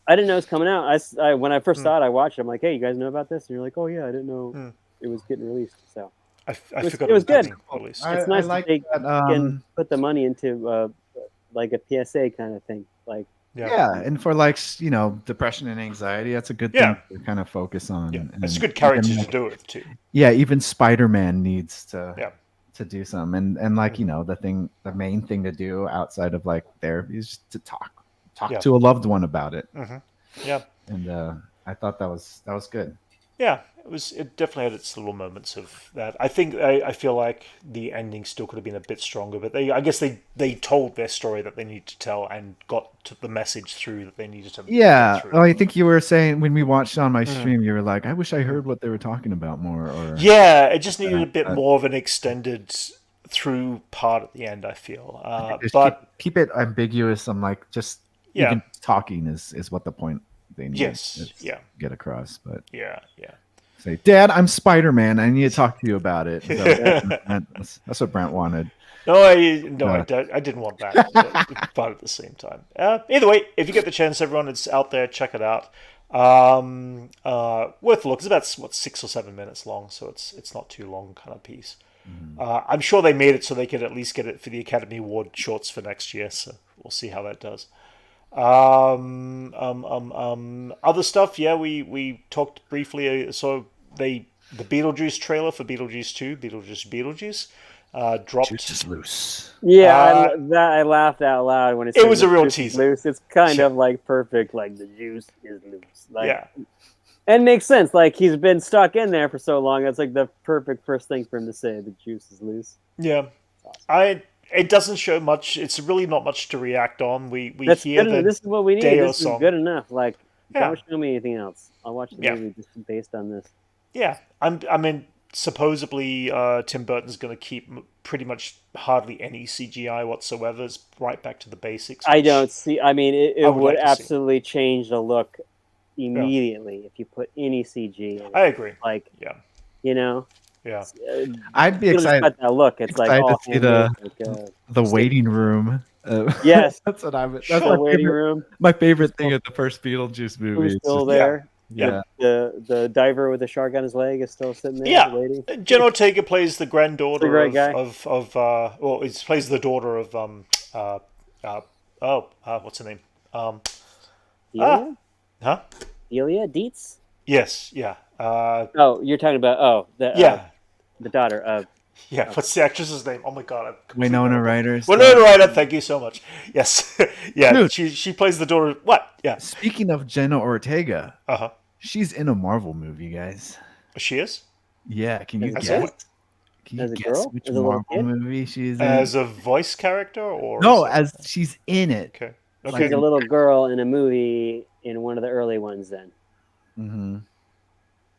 I didn't know it was coming out. I when I first saw it, I watched it. I'm like, hey, you guys know about this? And you're like, oh yeah, I didn't know it was getting released. So I was- forgot it was getting good. released. it's nice like that they that, can put the money into like a PSA kind of thing. Like Yeah, and for like depression and anxiety, that's a good Yeah. thing to kind of focus on. Yeah, and it's a good character even, to do it too. Yeah, even Spider-Man needs to Yeah. do some, and like the main thing to do outside of like therapy is just to talk Yeah. to a loved one about it. Yeah, And I thought that was good. yeah. It definitely had its little moments of that. I think I feel like the ending still could have been a bit stronger, but I guess they told their story that they needed to tell and got to the message through that they needed to. Yeah, get through. I think you were saying when we watched on my stream, you were like, I wish I heard what they were talking about more. Or Yeah, it just needed a bit more of an extended through part at the end, I feel. just But keep it ambiguous. I'm like, just Yeah. even talking is what the point they need. Yes, is yeah. to get across. But yeah. say, Dad, I'm Spider-Man. I need to talk to you about it. So that's what Brent wanted. No, I didn't want that, but at the same time. Either way, if you get the chance, everyone, it's out there. Check it out. Worth a look. It's about 6 or 7 minutes long, so it's not too long kind of piece. I'm sure they made it so they could at least get it for the Academy Award shorts for next year. So we'll see how that does. Other stuff, yeah, we talked briefly. So the Beetlejuice trailer for Beetlejuice 2, Beetlejuice, dropped. Juice is loose. Yeah, I laughed out loud when it was a real teaser. Loose. It's kind of like perfect, like the juice is loose. Like, yeah. And it makes sense. Like he's been stuck in there for so long. That's like the perfect first thing for him to say. The juice is loose. Yeah, awesome. It doesn't show much. It's really not much to react on. We That's hear good. This is what we need. This is good enough. Like, don't show me anything else. I'll watch the movie just based on this. Yeah, I mean, supposedly Tim Burton's going to keep pretty much hardly any CGI whatsoever. It's right back to the basics. I don't see. I mean, it would absolutely change the look immediately if you put any CG in it. I agree. Like, you know. Yeah, I'd be excited. That look, it's like to see the waiting room. Yes, that's what I'm. That's the waiting room. My favorite thing of the first Beetlejuice movie. Who's still there? Yeah. The diver with the shark on his leg is still sitting there. Yeah, waiting. Jen Ortega plays the granddaughter he plays the daughter of what's her name? Delia? Huh? Delia Dietz? Yes, yeah. You're talking about the daughter of. Yeah, what's the actress's name? Oh my god, Winona Ryder. Winona Ryder, thank you so much. Yes, yeah, dude, she plays the daughter. What? Yeah. Speaking of Jenna Ortega, she's in a Marvel movie, guys. She is. Yeah, can you guess? Can you guess which Marvel movie she's in? As a voice character, or no, as she's in it. Okay. She's a little girl in a movie in one of the early ones. Then. Mm-hmm.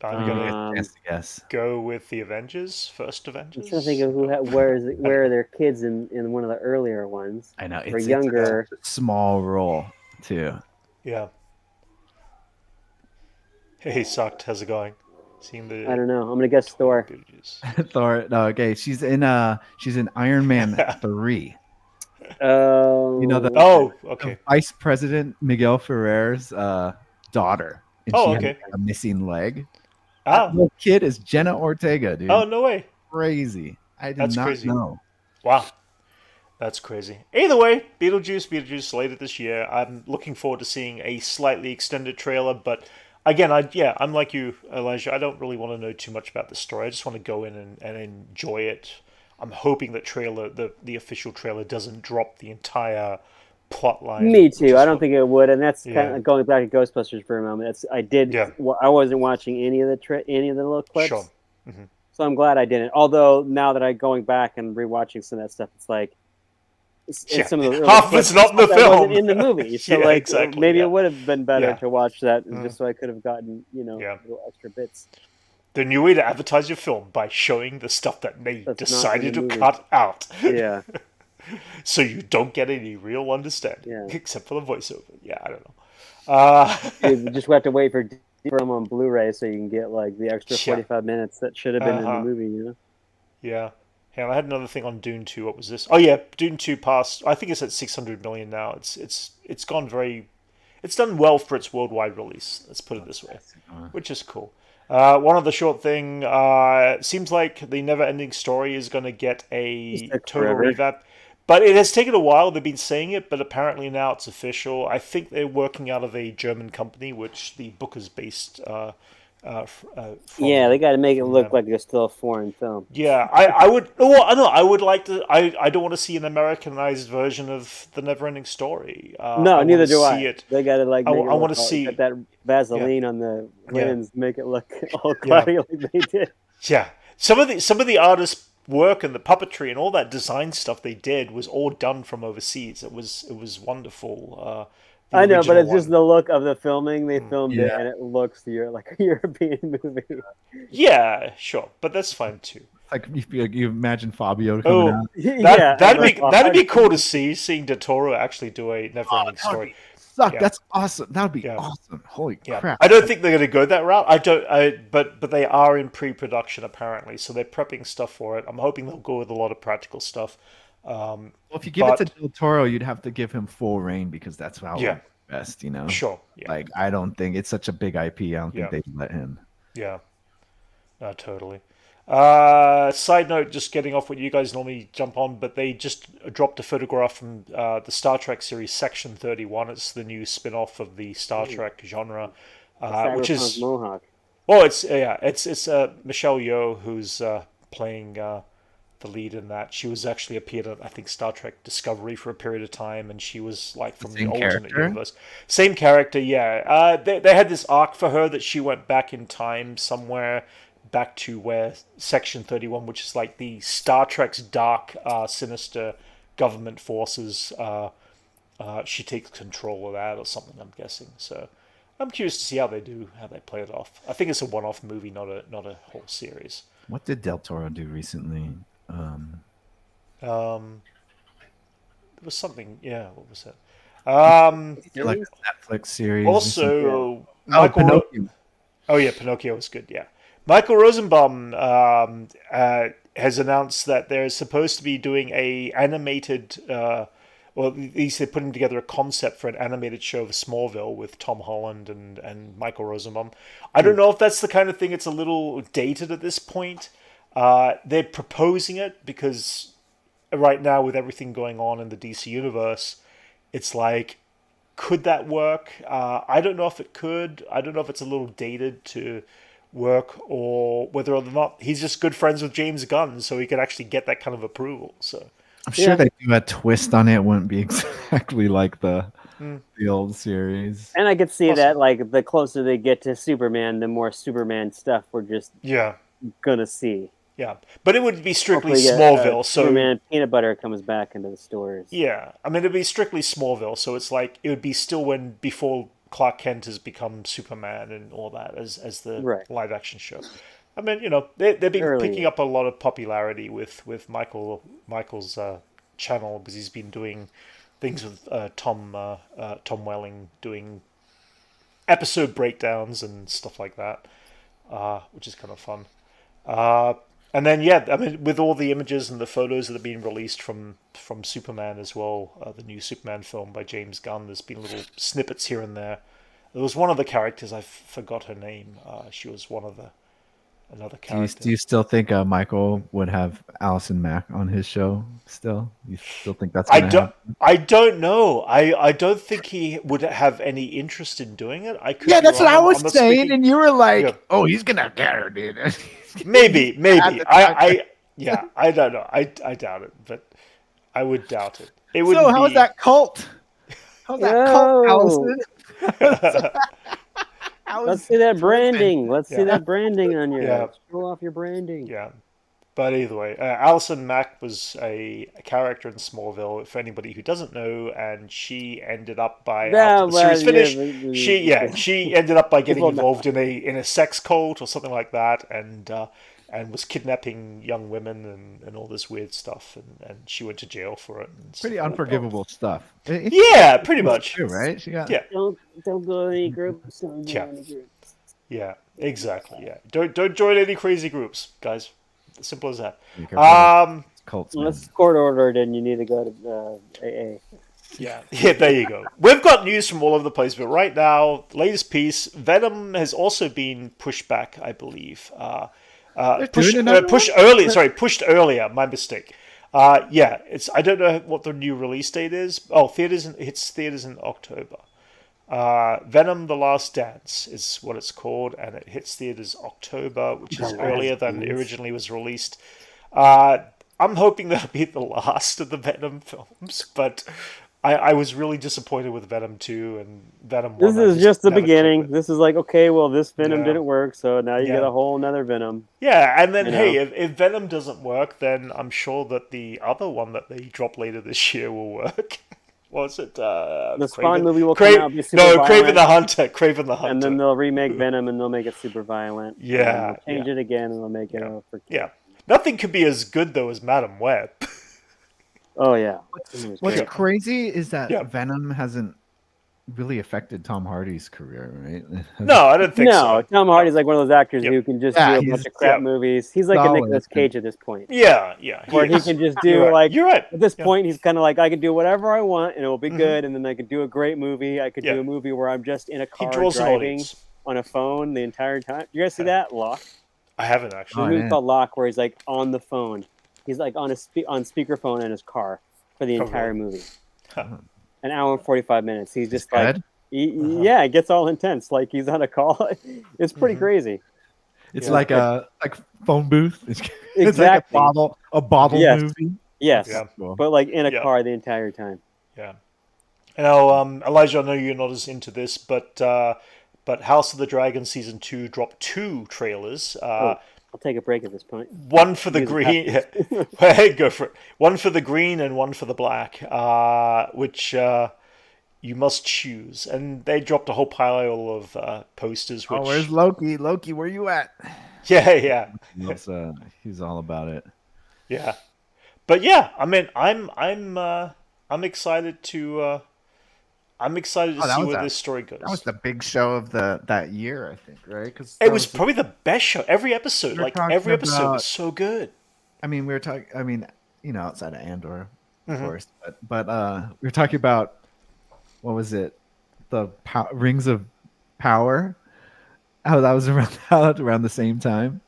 I'm gonna go with the Avengers, first Avengers. I'm trying to think of where are their kids in one of the earlier ones. I know it's younger, a small role too. Yeah. Hey, sucked. How's it going? Seeing the? I don't know. I'm gonna guess Thor. Thor. No, okay. She's in Iron Man 3. Oh. You know the okay. Vice President Miguel Ferrer's daughter. And she okay. had a missing leg. Oh. The kid is Jenna Ortega, dude. Oh, no way. Crazy. I did not know. Wow. That's crazy. Either way, Beetlejuice later this year. I'm looking forward to seeing a slightly extended trailer, but again, I'm like you, Elijah. I don't really want to know too much about the story. I just want to go in and enjoy it. I'm hoping that the official trailer doesn't drop the enther plot line. Me too. I don't think it would, and that's kind of going back to Ghostbusters for a moment. I wasn't watching any of the little clips, sure. Mm-hmm. So I'm glad I didn't. Although now that I'm going back and rewatching some of that stuff, it's like some of the half it's not in the film, wasn't in the movie. So maybe it would have been better to watch that, just so I could have gotten little extra bits. The new way to advertise your film by showing the stuff that they decided to cut out. Yeah. So you don't get any real understanding, except for the voiceover. Yeah, I don't know. You just have to wait for them on Blu-ray so you can get like the extra 45 minutes that should have been in the movie. You know? Yeah. I had another thing on Dune 2. What was this? Oh yeah, Dune 2 passed. I think it's at 600 million now. It's gone very. It's done well for its worldwide release. Let's put it this way, which is cool. One other short thing. Seems like the Never-Ending Story is going to get a total revamp. But it has taken a while. They've been saying it, but apparently now it's official. I think they're working out of a German company, which the book is based from. Yeah, they got to make it look like it's still a foreign film. Yeah, I would. Well, no, I would like to. I don't want to see an Americanized version of the Never-Ending Story. No, neither do I. They got to like. I want to see that Vaseline on the lens, make it look all cloudy like they did. Yeah, some of the artists' work and the puppetry and all that design stuff they did was all done from overseas. It was wonderful. I know, but it's just the look of the filming. They filmed it, and it looks like a European movie. Yeah, sure, but that's fine too. Like you imagine Fabio coming out. That'd be cool to seeing Del Toro actually do a Never-Ending Story. That's awesome. That would be awesome. Holy crap! I don't think they're going to go that route. But they are in pre-production apparently, so they're prepping stuff for it. I'm hoping they'll go with a lot of practical stuff. Well, if you give it to Del Toro, you'd have to give him full reign because that's how it's best, Sure. Yeah. Like I don't think it's such a big IP. I don't think they'd let him. Yeah. Totally. Side note, just getting off what you guys normally jump on, but they just dropped a photograph from the Star Trek series Section 31. It's the new spin-off of the Star Trek genre, which is Mohawk. well, it's Michelle Yeoh who's playing the lead in that. She was actually appeared at I think Star Trek Discovery for a period of time, and she was like from the alternate universe. Same character, yeah. They had this arc for her that she went back in time somewhere, back to where Section 31, which is like the Star Trek's dark, sinister government forces. She takes control of that or something, I'm guessing. So I'm curious to see how they play it off. I think it's a one-off movie, not a whole series. What did Del Toro do recently? There was something. Yeah, what was it? Like a Netflix series. Also, Michael. Pinocchio. Oh yeah, Pinocchio was good. Yeah, Michael Rosenbaum has announced that they're supposed to be doing a animated. Well, at least they're putting together a concept for an animated show of Smallville with Tom Holland and Michael Rosenbaum. I don't know if that's the kind of thing. It's a little dated at this point. They're proposing it because right now with everything going on in the DC universe, it's like, could that work? I don't know if it could. I don't know if it's a little dated to work or whether or not he's just good friends with James Gunn, so he could actually get that kind of approval. So I'm sure they do a twist on it. It wouldn't be exactly like the old series. And I could see that, like, the closer they get to Superman, the more Superman stuff we're just gonna see. Yeah, but it would be strictly Smallville. So Superman peanut butter comes back into the stores. Yeah, I mean it'd be strictly Smallville, so it's like it would be still before Clark Kent has become Superman and all that as the live action show. I mean, they've been picking up a lot of popularity with Michael's channel because he's been doing things with Tom Welling, doing episode breakdowns and stuff like that, which is kind of fun. And then, I mean, with all the images and the photos that have been released from Superman as well, the new Superman film by James Gunn, there's been little snippets here and there. There was one of the characters, I forgot her name. She was one of another character. Do you still think Michael would have Allison Mack on his show still? You still think that's going to happen? I don't know. I don't think he would have any interest in doing it. That's what I was saying, and you were like, "Oh, he's going to get her, dude." Maybe. I don't know. I doubt it, but I would doubt it. So how's that cult? How's that cult, Allison? Let's see that branding. Let's see that branding on your. Show off your branding. Yeah. But either way, Allison Mack was a character in Smallville, for anybody who doesn't know, and she ended up after the series finished, she ended up by getting involved in a sex cult or something like that, and was kidnapping young women and all this weird stuff, and she went to jail for it. And pretty unforgivable stuff. Yeah, pretty much. True, right? She got Don't go to any groups. Don't go any groups. Yeah, exactly. Yeah, don't join any crazy groups, guys. Simple as that. Cults, unless court ordered and you need to go to AA. Yeah, there you go. We've got news from all over the place, but right now, latest piece, Venom has also been pushed back, I believe. Pushed earlier. My mistake. I don't know what the new release date is. Oh, hits theaters in October. Venom: The Last Dance is what it's called, and it hits theaters October, which is earlier than originally was released. I'm hoping that'll be the last of the Venom films, but I was really disappointed with Venom 2 and Venom 1. This is just the beginning. This is like, okay, well, this Venom didn't work, so now you get a whole nother Venom. Yeah, and then, if Venom doesn't work, then I'm sure that the other one that they drop later this year will work. What was it? The Spawn movie will come out. Kraven the Hunter. Kraven the Hunter. And then they'll remake Venom and they'll make it super violent. Yeah. And change it again and they'll make it for kids. Yeah. Nothing could be as good though as Madam Web. Oh yeah. What's crazy is that Venom hasn't really affected Tom Hardy's career, right? No, I don't think so. No, Tom Hardy's like one of those actors who can just do a bunch of crap movies. He's like a Nicolas Cage at this point. Yeah. Where he can just do like, you're right. At this point, he's kind of like, I can do whatever I want and it will be good. And then I could do a great movie. I could do a movie where I'm just in a car driving on a phone the entire time. You guys see that? Lock. I haven't actually. The movie called Locke, where he's like on the phone. He's like on on speakerphone in his car for the entire movie. Huh. An hour and 45 minutes. He's just like, good? yeah, it gets all intense. Like he's on a call. It's pretty crazy. It's like a phone booth. It's Exactly. like a bottle Yes. movie. Yes, Yeah. but like in a car the entire time. Yeah. Now, Elijah, I know you're not as into this, but House of the Dragon season 2 dropped 2 trailers. I'll take a break at this point. One for the green. Hey, go for it. One for the green and one for the black, which you must choose. And they dropped a whole pile of posters. Which... Oh, where's Loki? Loki, where you at? Yeah. He's all about it. Yeah, but yeah, I mean, I'm excited to. I'm excited to see where this story goes. That was the big show of that year, I think, right? Because it was probably the best show. Every episode, every episode was so good. I mean, we were talking. I mean, outside of Andor, of course, but we were talking about what was it? The Rings of Power. Oh, that was around the same time,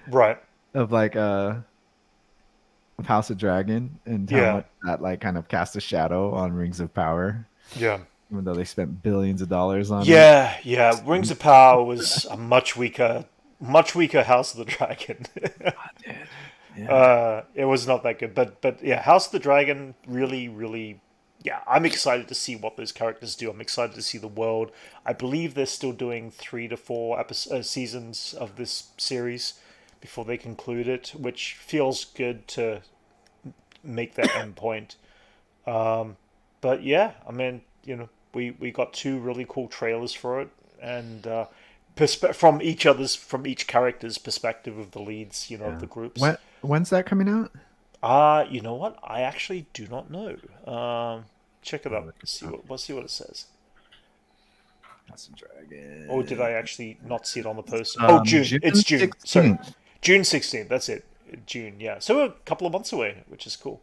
right? Of like of House of Dragon, and how much that like kind of cast a shadow on Rings of Power. Yeah. Even though they spent billions of dollars on it. Yeah. Rings of Power was a much weaker House of the Dragon. It was not that good, but yeah, House of the Dragon really, yeah. I'm excited to see what those characters do. I'm excited to see the world. I believe they're still doing 3 to 4 seasons of this series before they conclude it, which feels good to make that end point. But yeah, I mean, we got 2 really cool trailers for it, and from each character's perspective of the leads, of the groups. When's that coming out? You know what? I actually do not know. Check it out. Let's see what it says. That's a dragon. Or did I actually not see it on the poster? June. It's June. 16th. Sorry, June 16th. That's it. June. Yeah. So we're a couple of months away, which is cool.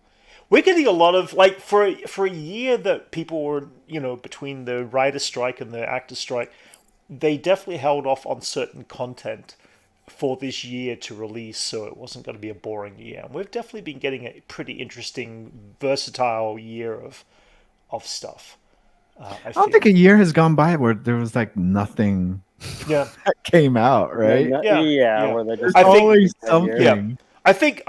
We're getting a lot of for a year that people were between the writer strike and the actor strike, they definitely held off on certain content for this year to release, so it wasn't going to be a boring year. And we've definitely been getting a pretty interesting, versatile year of stuff. I don't think a year has gone by where there was like nothing that came out, right? Where they just always something. Yeah. I think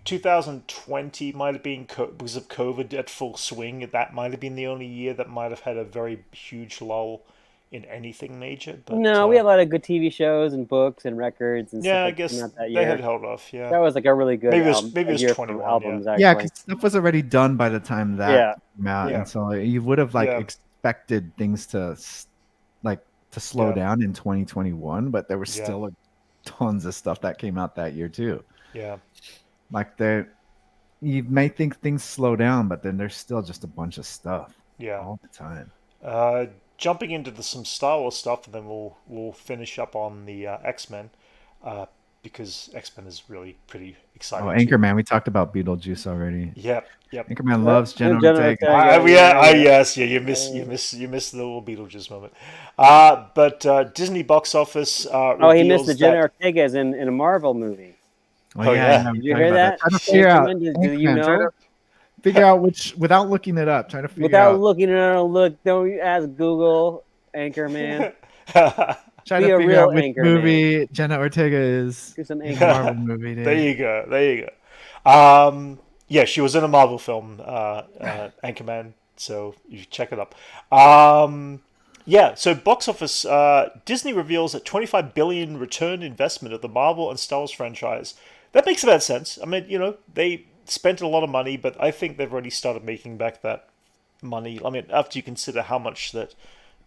2020 might have been because of COVID at full swing. That might have been the only year that might have had a very huge lull in anything major. But no, we had a lot of good TV shows and books and records and stuff. I guess that they had held off. Yeah, that was like a really good. Maybe it was 21 albums. Yeah, because stuff was already done by the time that came out, and so you would have expected things to slow down in 2021, but there was still tons of stuff that came out that year too. Yeah, like you may think things slow down, but then there's still just a bunch of stuff. All the time. Jumping into some Star Wars stuff, and then we'll finish up on the X-Men, because X-Men is really pretty exciting. Oh, Anchorman, we talked about Beetlejuice already. Yep. Anchorman loves Jenna Ortega. Yes, you missed the little Beetlejuice moment. But Disney box office. He missed the Jenna Ortega is in a Marvel movie. Oh yeah, did you hear that? Try to figure out. Do you know? Figure out which without looking it up. Try to figure without out. Looking it up. Look, don't ask Google Anchorman. Try to Be a figure real out which Anchorman. movie Jenna Ortega is. Do some Marvel movie. Dude. There you go. Yeah, she was in a Marvel film, Anchorman. So you check it up. So box office. Disney reveals a $25 billion return investment of the Marvel and Star Wars franchise. That makes about sense. I mean, they spent a lot of money, but I think they've already started making back that money. I mean, after you consider how much that,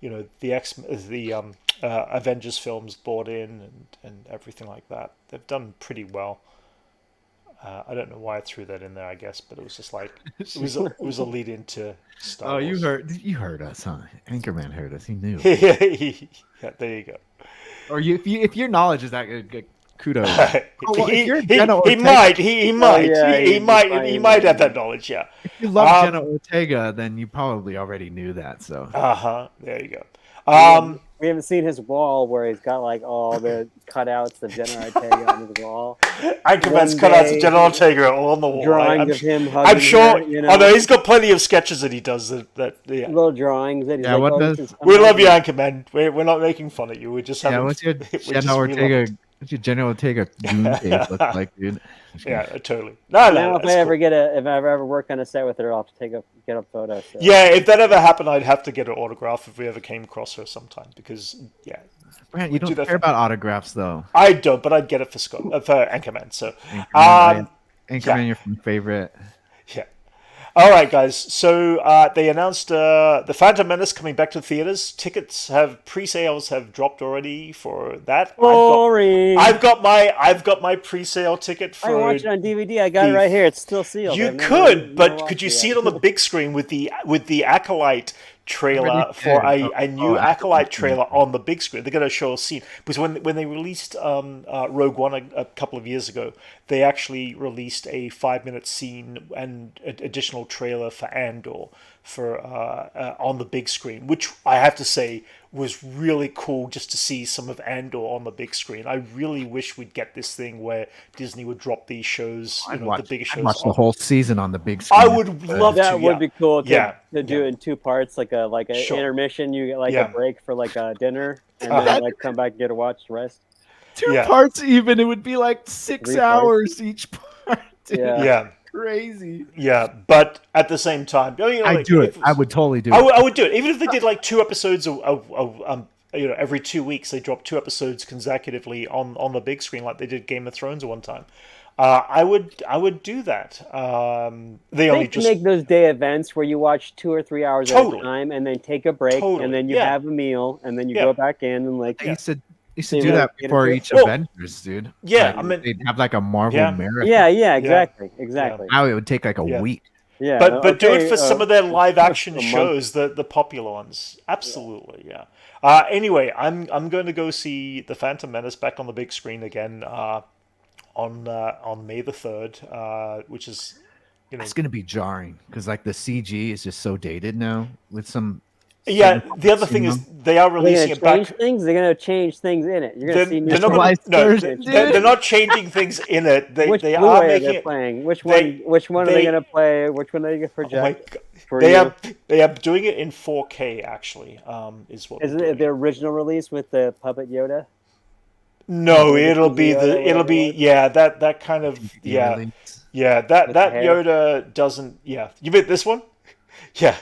the Avengers films bought in and everything like that, they've done pretty well. I don't know why I threw that in there, I guess, but it was just like it was a lead into Star Wars. You heard us, huh? Anchorman heard us. He knew. Yeah, there you go. Or if your knowledge is that good, kudos. He might have that knowledge. Yeah. If you love Jenna Ortega, then you probably already knew that. So. There you We haven't seen his wall where he's got like all the cutouts of General Ortega on his wall. Anchorman's cutouts of General Ortega all on the wall. Drawings of him hugging I'm sure. her, you know? Oh no, he's got plenty of sketches that he does. Yeah. Little drawings that he's Yeah, like, what oh, does- We love you, Anchorman. We're not making fun of you. We're just having. Yeah, what's your we just- General we love Ortega? it. What's your General Ortega goon tape look like, dude? Yeah, totally. No, now if that's I ever cool. if I ever work on a set with her, I'll have to get a photo. So. Yeah, if that ever happened, I'd have to get an autograph if we ever came across her sometime. Because yeah, Brent, you do don't that care for- about autographs though. I don't, but I'd get it for for Anchorman. So, Anchorman, your favorite. yeah. All right, guys. So they announced the Phantom Menace coming back to theaters. Tickets pre-sales have dropped already for that. Boring. I've got my pre-sale ticket for. I watched it on DVD. I got it right here. It's still sealed. You I've never could, but watched could you it see yet. it on the big screen with the Acolyte trailer Already for did. a new Oh, Acolyte trailer on the big screen? They're going to show a scene because when they released Rogue One a couple of years ago, they actually released a 5-minute scene and additional trailer for Andor for on the big screen, which I have to say was really cool just to see some of Andor on the big screen. I really wish we'd get this thing where Disney would drop these shows, the bigger shows. I'd watch the whole season on the big screen. I would love That to. would Yeah. be cool to, Yeah. to do it in two parts, like a Sure. intermission. You get like Yeah. a break for like a dinner, and Uh-huh. then like come back and get to watch the rest. Two Yeah. parts even. It would be like 6 3 parts. hours each part. Dude. Yeah. Yeah, Crazy. yeah, but at the same time, I'd do it. I would totally do it. I would do it, even if they did like 2 episodes every 2 weeks. They dropped 2 episodes consecutively on the big screen, like they did Game of Thrones at one time. I would do that. They only They make those day events where you watch 2 or 3 hours at Totally. a time, and then take a break, Totally. and then you Yeah. have a meal, and then you Yeah. go back in and like. I used to They do really that get before into it. each Well, Avengers, dude. yeah, Like, I mean- they'd have like a Marvel Yeah. marathon. Yeah, exactly. Now it would take like a Yeah. week. Yeah, But do it okay, for some of their live action a month. shows, the popular ones. Absolutely, yeah. Anyway, I'm going to go see the Phantom Menace back on the big screen again on May the 3rd, which is It's gonna be jarring because like the CG is just so dated now with some. yeah. certain The other parts, thing you is know? they are They're releasing gonna it back. change things. They're gonna change things in it. You're gonna see new They're not July gonna, no, 3rd, they're not changing things in it. They Which they are Blu-ray are making they it. playing? Which they- one? Which one are they- they gonna play? Which one are they gonna Oh my project? God. for They you? are doing it in 4K actually. Is what Isn't they're it the doing. original release with the puppet Yoda? No, the it'll TV be Yoda, it'll whatever be it was? yeah that kind of yeah. Release. Yeah, With that the hair? Yoda doesn't. Yeah, you mean this one? Yeah,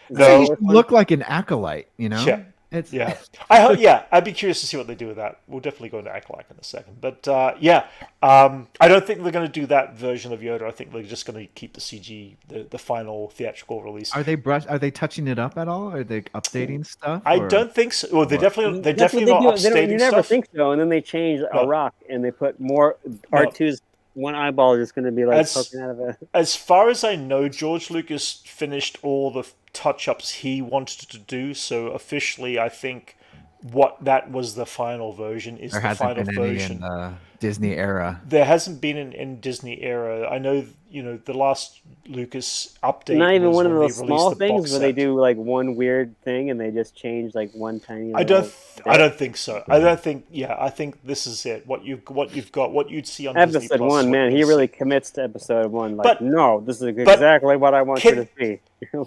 Is No. that He the should one? look like an acolyte, you know? Yeah. It's yeah. I hope. Yeah, I'd be curious to see what they do with that. We'll definitely go into Acolyte in a second. But yeah, I don't think they're going to do that version of Yoda. I think they're just going to keep the CG, the final theatrical release. Are they touching it up at all? Are they updating stuff? I or- don't think so. Well, they're What? definitely they're That's what definitely not they do. updating You never stuff. think so, and then they change No. a rock and they put more R2's one eyeball is just going to be like That's- poking out of a. As far as I know, George Lucas finished all the touch-ups he wanted to do. So officially, I think what that was the final version is There the hasn't final been any version. in the Disney era. There hasn't been in Disney era. I know, the last Lucas update. Not even was one of when those they released small the things box where they set. do like one weird thing and they just change like one tiny. I little don't bit. think so. I don't think. Yeah, I think this is it. What you've got, what you'd see on Disney Episode Plus is one, what man, you're he gonna really see. commits to episode one. Like, But- no, this is exactly what I want you to see.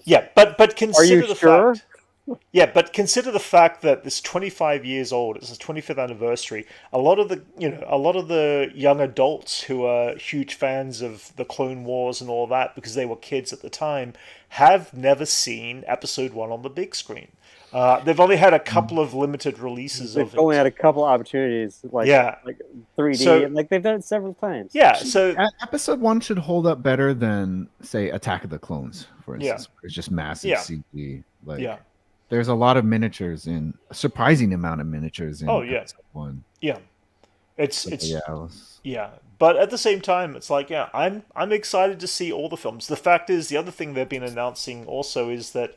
Yeah, but consider the sure? fact. Yeah, but consider the fact that this 25 years old. It's his 25th anniversary. A lot of the young adults who are huge fans of the Clone Wars and all that because they were kids at the time have never seen Episode 1 on the big screen. They've only had a couple of limited releases They've of only it. had a couple opportunities, like Yeah. like 3D, So- and like they've done it several times. Yeah, so Episode 1 should hold up better than, say, Attack of the Clones, for Yeah. instance. Where it's just massive Yeah. CG. Like, yeah. there's a lot of miniatures in a surprising amount of miniatures in Oh, yeah. Episode 1. Yeah, it's So, yeah. yeah, it was- But at the same time, it's like I'm excited to see all the films. The fact is, the other thing they've been announcing also is that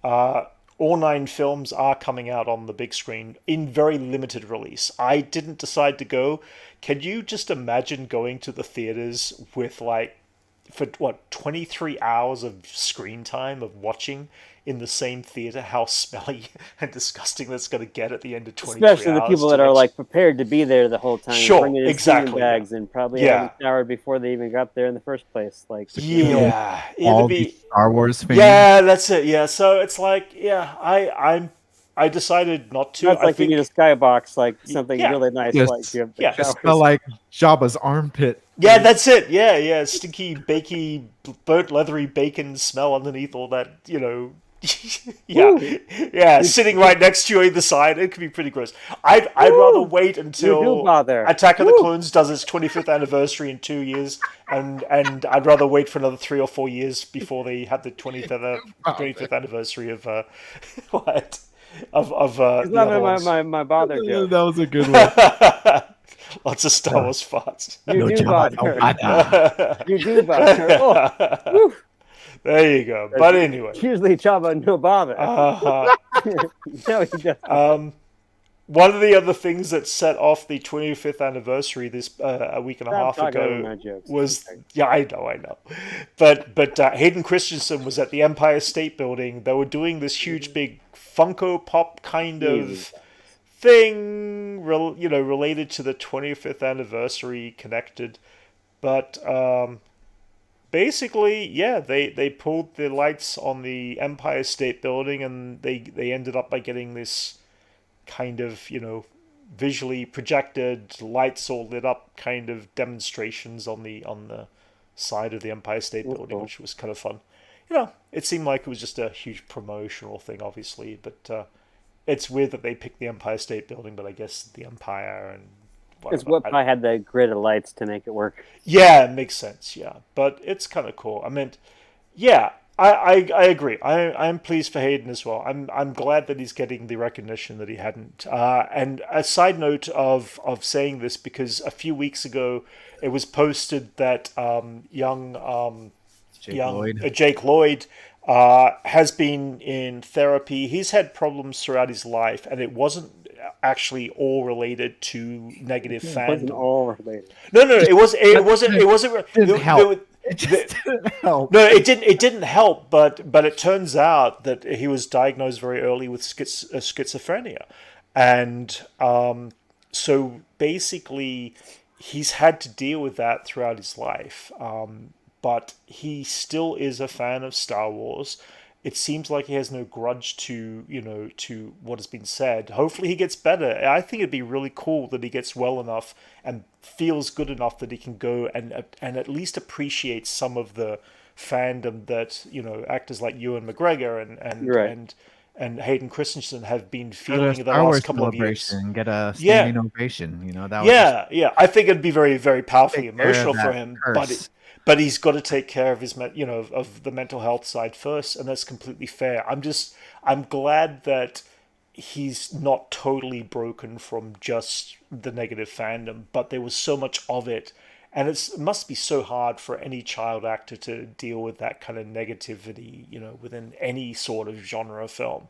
all 9 films are coming out on the big screen in very limited release. I didn't decide to go. Can you just imagine going to the theaters with like for what 23 hours of screen time of watching in the same theater, how smelly and disgusting that's going to get at the end of 23 Especially hours. the people that are like prepared to be there the whole time, Sure, bringing in exactly, sleeping bags and probably haven't showered before they even got there in the first place. Like, yeah, all it'd be these Star Wars fans. yeah, that's it. Yeah, so it's like I decided not to. That's like you need a skybox, like something Yeah. really nice, Yes. like you have Yeah. It showers. smell like Jabba's armpit. Yeah, that's it. Yeah, stinky, bakey, burnt, leathery bacon smell underneath all that, yeah, sitting right next to you either side. It could be pretty gross. I'd rather wait until Attack of the Clones does its 25th anniversary in 2 years, and I'd rather wait for another 3 or 4 years before they have the 25th anniversary of what of my bother joke. That was a good one. Lots of Star Wars farts. You do bother. You do bother. Oh. There you go. But anyway, usually Jabba no bother. No, he doesn't. One of the other things that set off the 25th anniversary this a week and a half ago was I know, but Hayden Christensen was at the Empire State Building. They were doing this huge big Funko Pop kind of thing, related to the 25th anniversary, connected, but basically, yeah, they pulled the lights on the Empire State Building, and they ended up by getting this kind of, visually projected, lights all lit up kind of demonstrations on the side of the Empire State Building, which was kind of fun. It seemed like it was just a huge promotional thing, obviously, but it's weird that they picked the Empire State Building, but I guess the Empire and whatever. It's what probably had the grid of lights to make it work. Yeah, it makes sense. Yeah, but it's kind of cool. I mean, yeah, I agree. I'm pleased for Hayden as well. I'm glad that he's getting the recognition that he hadn't. And a side note of saying this, because a few weeks ago it was posted that Jake Lloyd has been in therapy. He's had problems throughout his life, and it wasn't actually all related to negative fandom. It wasn't all related. No, it wasn't. It didn't help. It just didn't help. No, it didn't help. But it turns out that he was diagnosed very early with schizophrenia, and so basically he's had to deal with that throughout his life. But he still is a fan of Star Wars. It seems like he has no grudge to what has been said. Hopefully he gets better. I think it'd be really cool that he gets well enough and feels good enough that he can go and at least appreciate some of the fandom that, actors like Ewan McGregor and Hayden Christensen have been feeling in the last couple of years. Get a standing ovation. I think it'd be very, very powerfully emotional for him. But he's got to take care of his, of the mental health side first, and that's completely fair. I'm glad that he's not totally broken from just the negative fandom, but there was so much of it, and it must be so hard for any child actor to deal with that kind of negativity, within any sort of genre film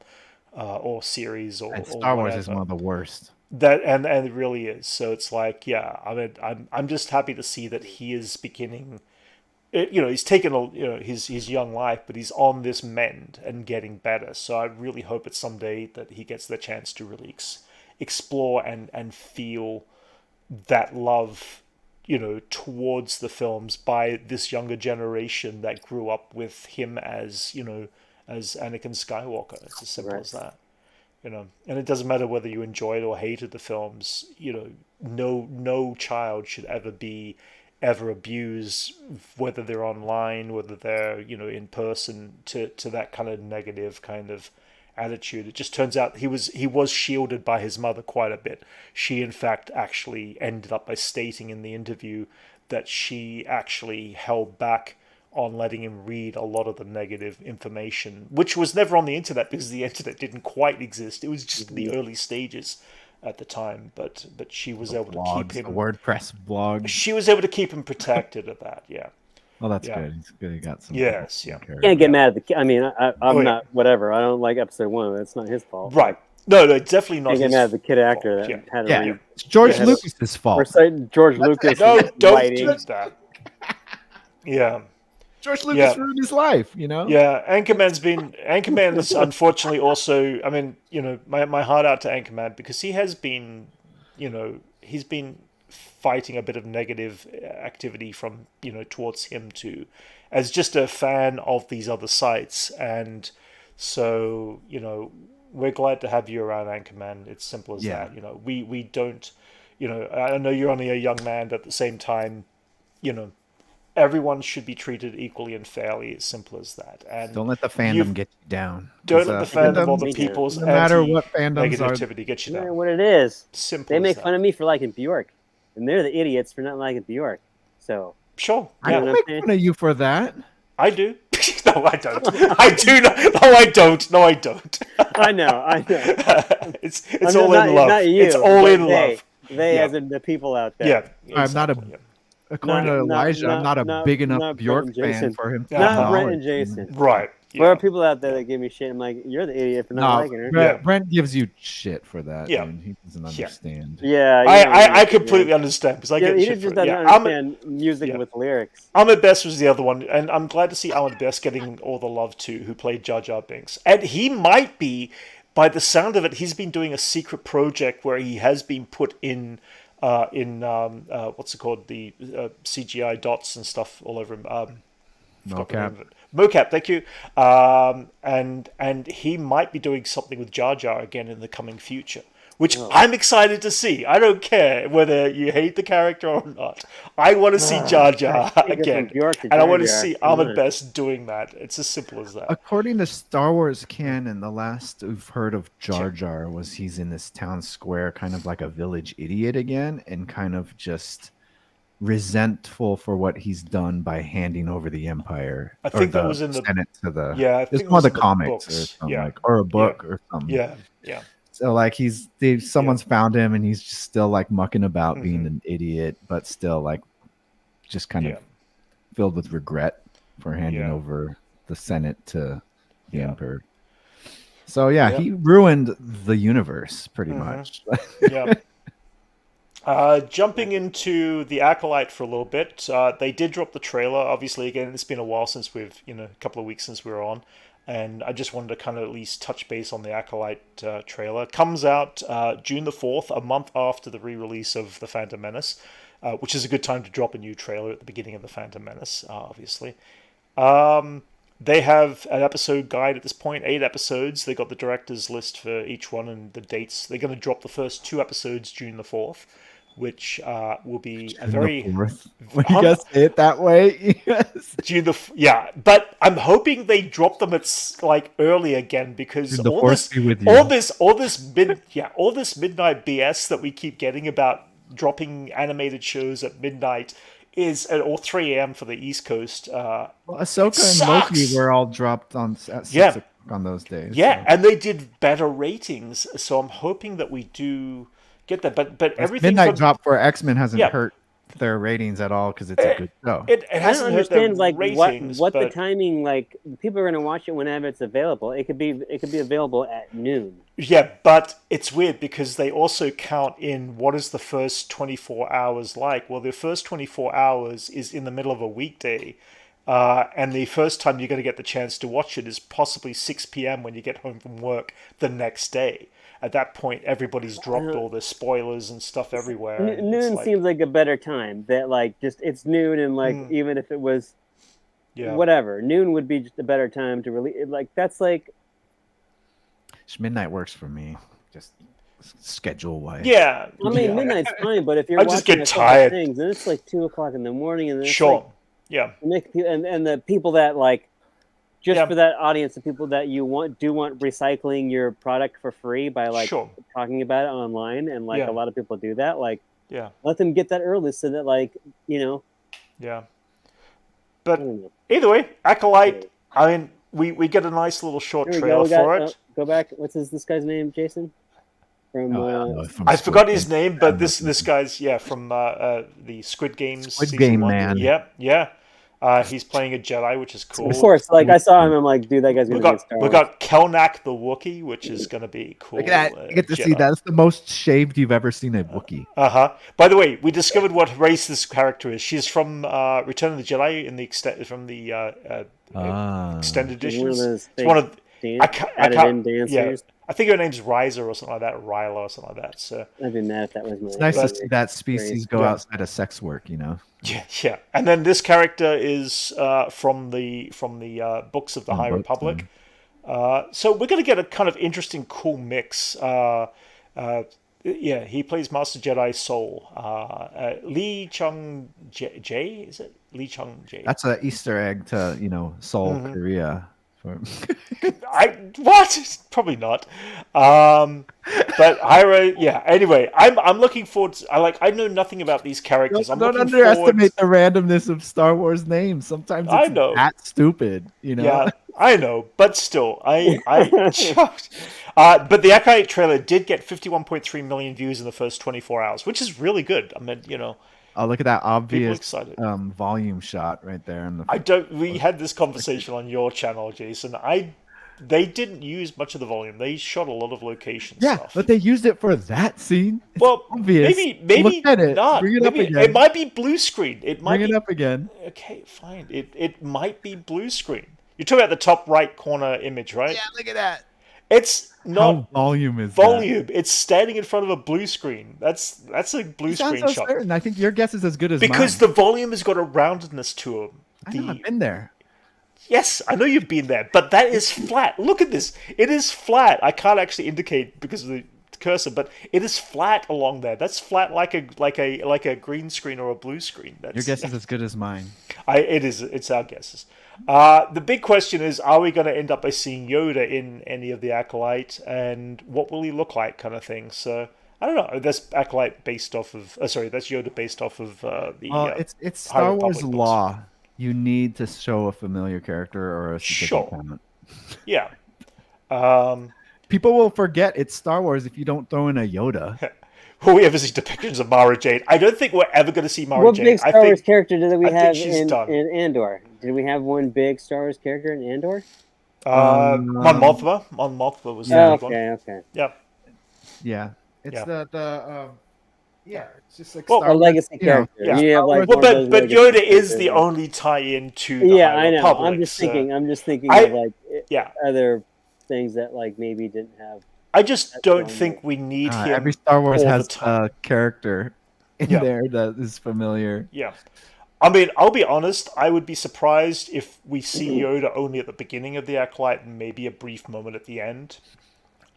or series or Star Wars whatever. is one of the worst. That and it really is. So it's like, yeah, I mean, I'm just happy to see that he is beginning. He's taken his young life, but he's on this mend and getting better. So I really hope it's someday that he gets the chance to really explore and feel that love, towards the films by this younger generation that grew up with him as as Anakin Skywalker. It's as simple as that. And it doesn't matter whether you enjoyed or hated the films. No child should ever abuse, whether they're online, whether they're in person, to that kind of negative kind of attitude. It just turns out he was shielded by his mother quite a bit. She in fact actually ended up by stating in the interview that she actually held back on letting him read a lot of the negative information, which was never on the internet because the internet didn't quite exist. It was just in the early stages at the time, but she was able to keep him. A WordPress blog. She was able to keep him protected of that. Yeah. Well, that's good. It's good. He got some. Yes. Yeah. Can't get mad at the kid. I mean, I'm not whatever. I don't like episode 1. It's not his fault. Right. No, definitely not. Can't get mad at the kid actor that had to read. It's George Lucas's fault. We're citing George Lucas. No, don't do that. Yeah. George Lucas ruined his life, Yeah, Anchorman is unfortunately also, I mean, my heart out to Anchorman because he has been, he's been fighting a bit of negative activity from, towards him too, as just a fan of these other sites. And so, we're glad to have you around, Anchorman. It's simple as that. We don't, I know you're only a young man, but at the same time, everyone should be treated equally and fairly. As simple as that. And don't let the fandom get you down. Don't let the fandom or the people's no matter what fandoms negativity get you down. No matter what it is. Simple. They make fun of me for liking Bjork, and they're the idiots for not liking Bjork. So sure, I don't make fun of you for that. I do. No, I don't. I do not. No, I don't. No, I don't. I know. It's all in love. Not you, it's all in love. They as in the people out there. Yeah, exactly. I'm not a. According to Elijah, I'm not a big enough Bjork fan for him. Not Brent and Jason. Right. Yeah. There are people out there that give me shit. I'm like, you're the idiot for not liking her. Brent gives you shit for that. Yeah. Dude. He doesn't understand. Yeah. I completely understand because I get he shit just for it. doesn't understand music with lyrics. Ahmed Best was the other one, and I'm glad to see Ahmed Best getting all the love too, who played Jar Jar Binks. And he might be, by the sound of it, he's been doing a secret project where he has been put in what's it called, the CGI dots and stuff all over him. Mocap, thank you. And he might be doing something with Jar Jar again in the coming future, which I'm excited to see. I don't care whether you hate the character or not. I want to see Jar Jar again, and I want to see Ahmed Best doing that. It's as simple as that. According to Star Wars canon, the last we've heard of Jar Jar was he's in this town square, kind of like a village idiot again, and kind of just resentful for what he's done by handing over the Empire. I think that was in the Senate to the I think it's one of the comics or something or a book or something. Yeah. So like someone's found him and he's just still like mucking about being an idiot, but still like just kind of filled with regret for handing over the Senate to the Emperor. So he ruined the universe pretty much. Yeah. Jumping into the Acolyte for a little bit, they did drop the trailer. Obviously, again, it's been a while since a couple of weeks since we were on, and I just wanted to kind of at least touch base on the Acolyte trailer. Comes out June the 4th, a month after the re-release of The Phantom Menace, which is a good time to drop a new trailer at the beginning of The Phantom Menace, obviously. They have an episode guide at this point, 8 episodes. They got the director's list for each one and the dates. They're going to drop the first 2 episodes June the 4th. Which will be a very... When you guys say it that way, yes. But I'm hoping they drop them at like early again because all this midnight BS that we keep getting about dropping animated shows at midnight or 3 a.m. for the East Coast. Ahsoka and Loki were all dropped on at 6 o'clock on those days. Yeah, and they did better ratings. So I'm hoping that we do get that, but everything midnight drop for X-Men hasn't hurt their ratings at all because it's a good show. It hasn't I don't understand hurt their ratings, what the timing, like people are going to watch it whenever it's available. It could be available at noon. Yeah, but it's weird because they also count in what is the first 24 hours like. Well, the first 24 hours is in the middle of a weekday. And the first time you're going to get the chance to watch it is possibly 6 p.m. when you get home from work the next day. At that point, everybody's dropped all the spoilers and stuff everywhere. Noon seems like a better time. That like just it's noon and like even if it was, whatever, noon would be just a better time to release. Like that's like midnight works for me, just schedule wise. Yeah, I mean midnight's fine, but if you're just get tired, things, and it's like 2 o'clock in the morning, and then and the people that like. For that audience, the people that you want recycling your product for free by like talking about it online, and like a lot of people do that. Like, let them get that early so that like But either way, Acolyte. I mean, we get a nice little short trailer for it. Go back. What's this guy's name? Jason. From I forgot his name, but this guy's from the Squid Games. Squid Game man. Yeah. He's playing a Jedi, which is cool. Of course, like I saw him, I'm like, dude, that guy's gonna be in Star Wars. We got Kelnak the Wookiee, which is gonna be cool. Look at that. You get to see that's the most shaved you've ever seen a Wookiee. By the way, we discovered what race this character is. She's from Return of the Jedi in the extended editions. It's one of dancers. Yeah, I think her name's Riser or something like that, Ryla or something like that. So I'd be mad if that was my. It's nice to see that species go outside of sex work, you know. Yeah. And then this character is from the books of the High Republic. So we're going to get a kind of interesting, cool mix. He plays Master Jedi Soul. Lee Chung Jae, is it? Lee Chung Jae. That's an Easter egg to, Seoul, Korea. Probably not. But Ira, anyway, I'm looking forward to, I know nothing about these characters. Don't underestimate the randomness of Star Wars names. Sometimes it's that stupid, Yeah, I know, but still, but the Acolyte trailer did get 51.3 million views in the first 24 hours, which is really good. I mean, Oh, look at that obvious volume shot right there. We had this conversation on your channel, Jason. They didn't use much of the volume. They shot a lot of location stuff. But they used it for that scene. It's obvious. Maybe look at it. not. Bring it up again. It might be blue screen. Bring it up again. Okay, fine. It might be blue screen. You're talking about the top right corner image, right? Yeah, look at that. It's not How volume is volume. It's standing in front of a blue screen. That's a blue screen shot. Certain. I think your guess is as good as mine. Because the volume has got a roundedness to it. I know, I've been there. Yes, I know you've been there, but that is flat. Look at this. It is flat. I can't actually indicate because of the cursor, but it is flat along there. That's flat like a green screen or a blue screen. Your guess is as good as mine. It is. It's our guesses. The big question is, are we going to end up by seeing Yoda in any of the Acolyte, and what will he look like, kind of thing? So I don't know. That's Acolyte based off of. That's Yoda based off of it's Star Wars law. You need to show a familiar character or a specific talent. Yeah. People will forget it's Star Wars if you don't throw in a Yoda. Will we ever see depictions of Mara Jade? I don't think we're ever going to see Mara Jade. What big Star Wars character did we have in Andor? Did we have one big Star Wars character in Andor? Mon Mothma. Mon Mothma was the big one. Okay. Yep. Yeah. It's it's just like a legacy character. But Yoda is the only tie-in to the High Republic. I'm just thinking of other things that maybe didn't have. I just don't think we need him. Every Star Wars has a character in there that is familiar. Yeah. I mean, I'll be honest, I would be surprised if we see Yoda only at the beginning of the Acolyte and maybe a brief moment at the end.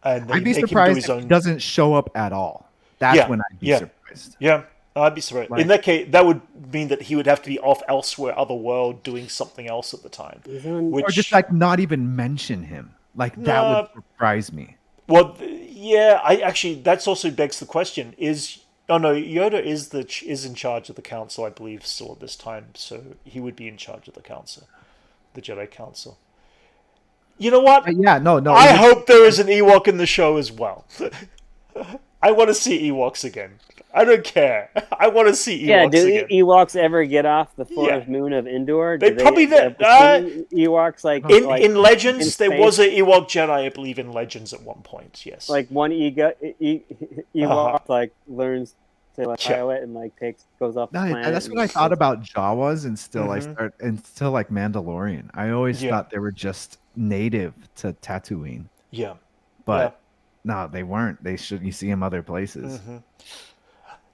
And I'd be surprised if he doesn't show up at all. That's when I'd be surprised. Yeah, I'd be surprised. In that case, that would mean that he would have to be off elsewhere, other world, doing something else at the time. Or just not even mention him. That would surprise me. Well, that's also begs the question: Yoda is in charge of the council, I believe, still at this time, so he would be in charge of the council, the Jedi Council. You know what? I hope there is an Ewok in the show as well. I want to see Ewoks again. I don't care. I want to see Ewoks again. Do Ewoks ever get off the fourth moon of Endor? They probably did. Ewoks in Legends, there was an Ewok Jedi, I believe, in Legends at one point. Yes. One Ewok learns to pilot and goes off the planet. That's what I thought about Jawas until Mandalorian. I always thought they were just native to Tatooine. Yeah. But no, they weren't. You see them other places. Mm-hmm.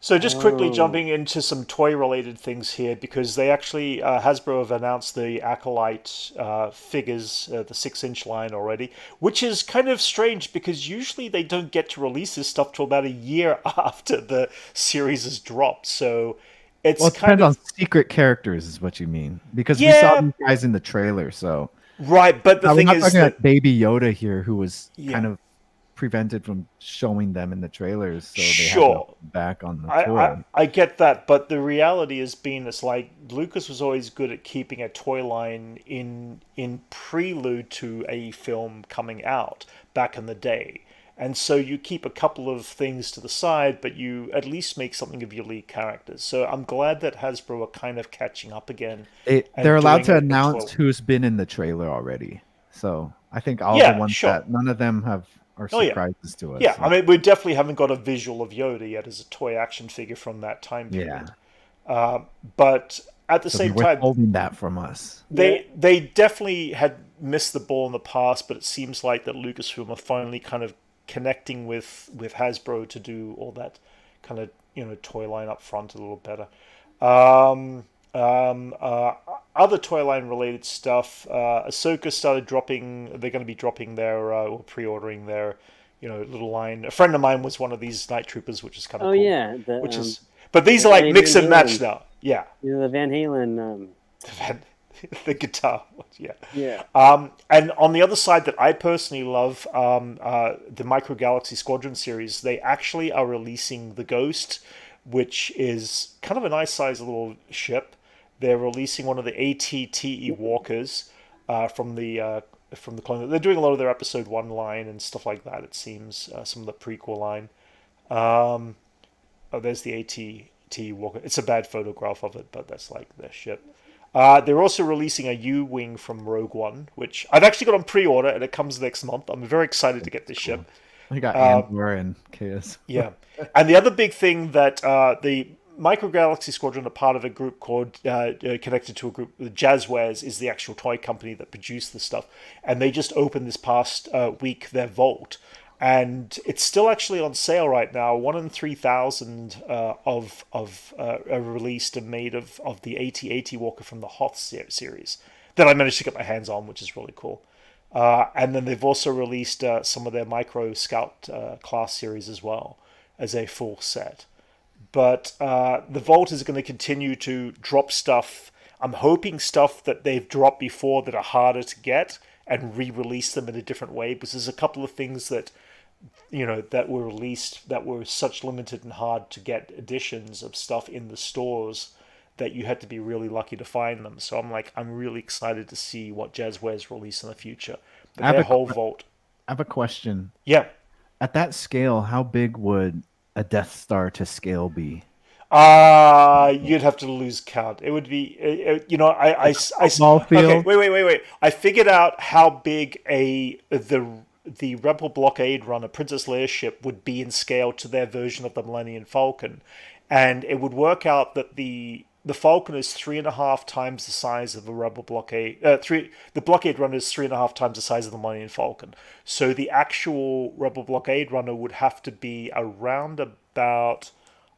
So just quickly jumping into some toy-related things here, because they actually, Hasbro have announced the Acolyte figures, the 6-inch line already, which is kind of strange because usually they don't get to release this stuff till about a year after the series is dropped. So it depends on secret characters is what you mean. Because we saw these guys in the trailer, so... Right, but the thing is talking about Baby Yoda here, who was kind of prevented from showing them in the trailers, so they have back on the toy. I get that, but the reality has been it's Lucas was always good at keeping a toy line in prelude to a film coming out back in the day. And so you keep a couple of things to the side, but you at least make something of your lead characters. So I'm glad that Hasbro are kind of catching up again. They're allowed to doing announce who's been in the trailer already. So I think all the Yeah, ones sure. that none of them are Oh, yeah. surprises to us. Yeah, so. I mean, we definitely haven't got a visual of Yoda yet as a toy action figure from that time period. But at the same time, withholding that from us. They definitely had missed the ball in the past, but it seems like that Lucasfilm are finally kind of connecting with Hasbro to do all that kind of toy line up front a little better. Other toy line related stuff. Ahsoka started dropping. They're going to be dropping their or pre-ordering their little line. A friend of mine was one of these Night Troopers, which is kind of cool. Yeah, but these are like mix and match now. Yeah, the Van Halen. The guitar. Yeah. Yeah. And on the other side that I personally love, the Micro Galaxy Squadron series, they actually are releasing the Ghost, which is kind of a nice sized little ship. They're releasing one of the AT-TE walkers from the clone. They're doing a lot of their episode 1 line and stuff like that, it seems. Some of the prequel line. There's the AT-TE walker. It's a bad photograph of it, but that's like their ship. They're also releasing a U-Wing from Rogue One, which I've actually got on pre-order, and it comes next month. I'm very excited to get this ship. I got Andor and Chaos. Yeah. And the other big thing that the Micro Galaxy Squadron are part of a group called, connected to a group, Jazzwares is the actual toy company that produced the stuff. And they just opened this past week their vault. And it's still actually on sale right now. 1 in 3,000 are released and made of the AT-AT Walker from the Hoth series that I managed to get my hands on, which is really cool. And then they've also released some of their Micro Scout class series as well as a full set. But the Vault is going to continue to drop stuff. I'm hoping stuff that they've dropped before that are harder to get and re-release them in a different way, because there's a couple of things that that were released that were such limited and hard to get editions of stuff in the stores that you had to be really lucky to find them. So I'm really excited to see what Jazzwares release in the future. But their whole vault. I have a question. Yeah. At that scale, how big would a Death Star to scale be? You'd have to lose count. It would be, small field. Okay, wait. I figured out how big the Rebel blockade runner Princess Leia ship would be in scale to their version of the Millennium Falcon, and it would work out that the Falcon is 3.5 times the size of a Rebel blockade. The blockade runner is 3.5 times the size of the Millennium Falcon. So the actual Rebel blockade runner would have to be around about,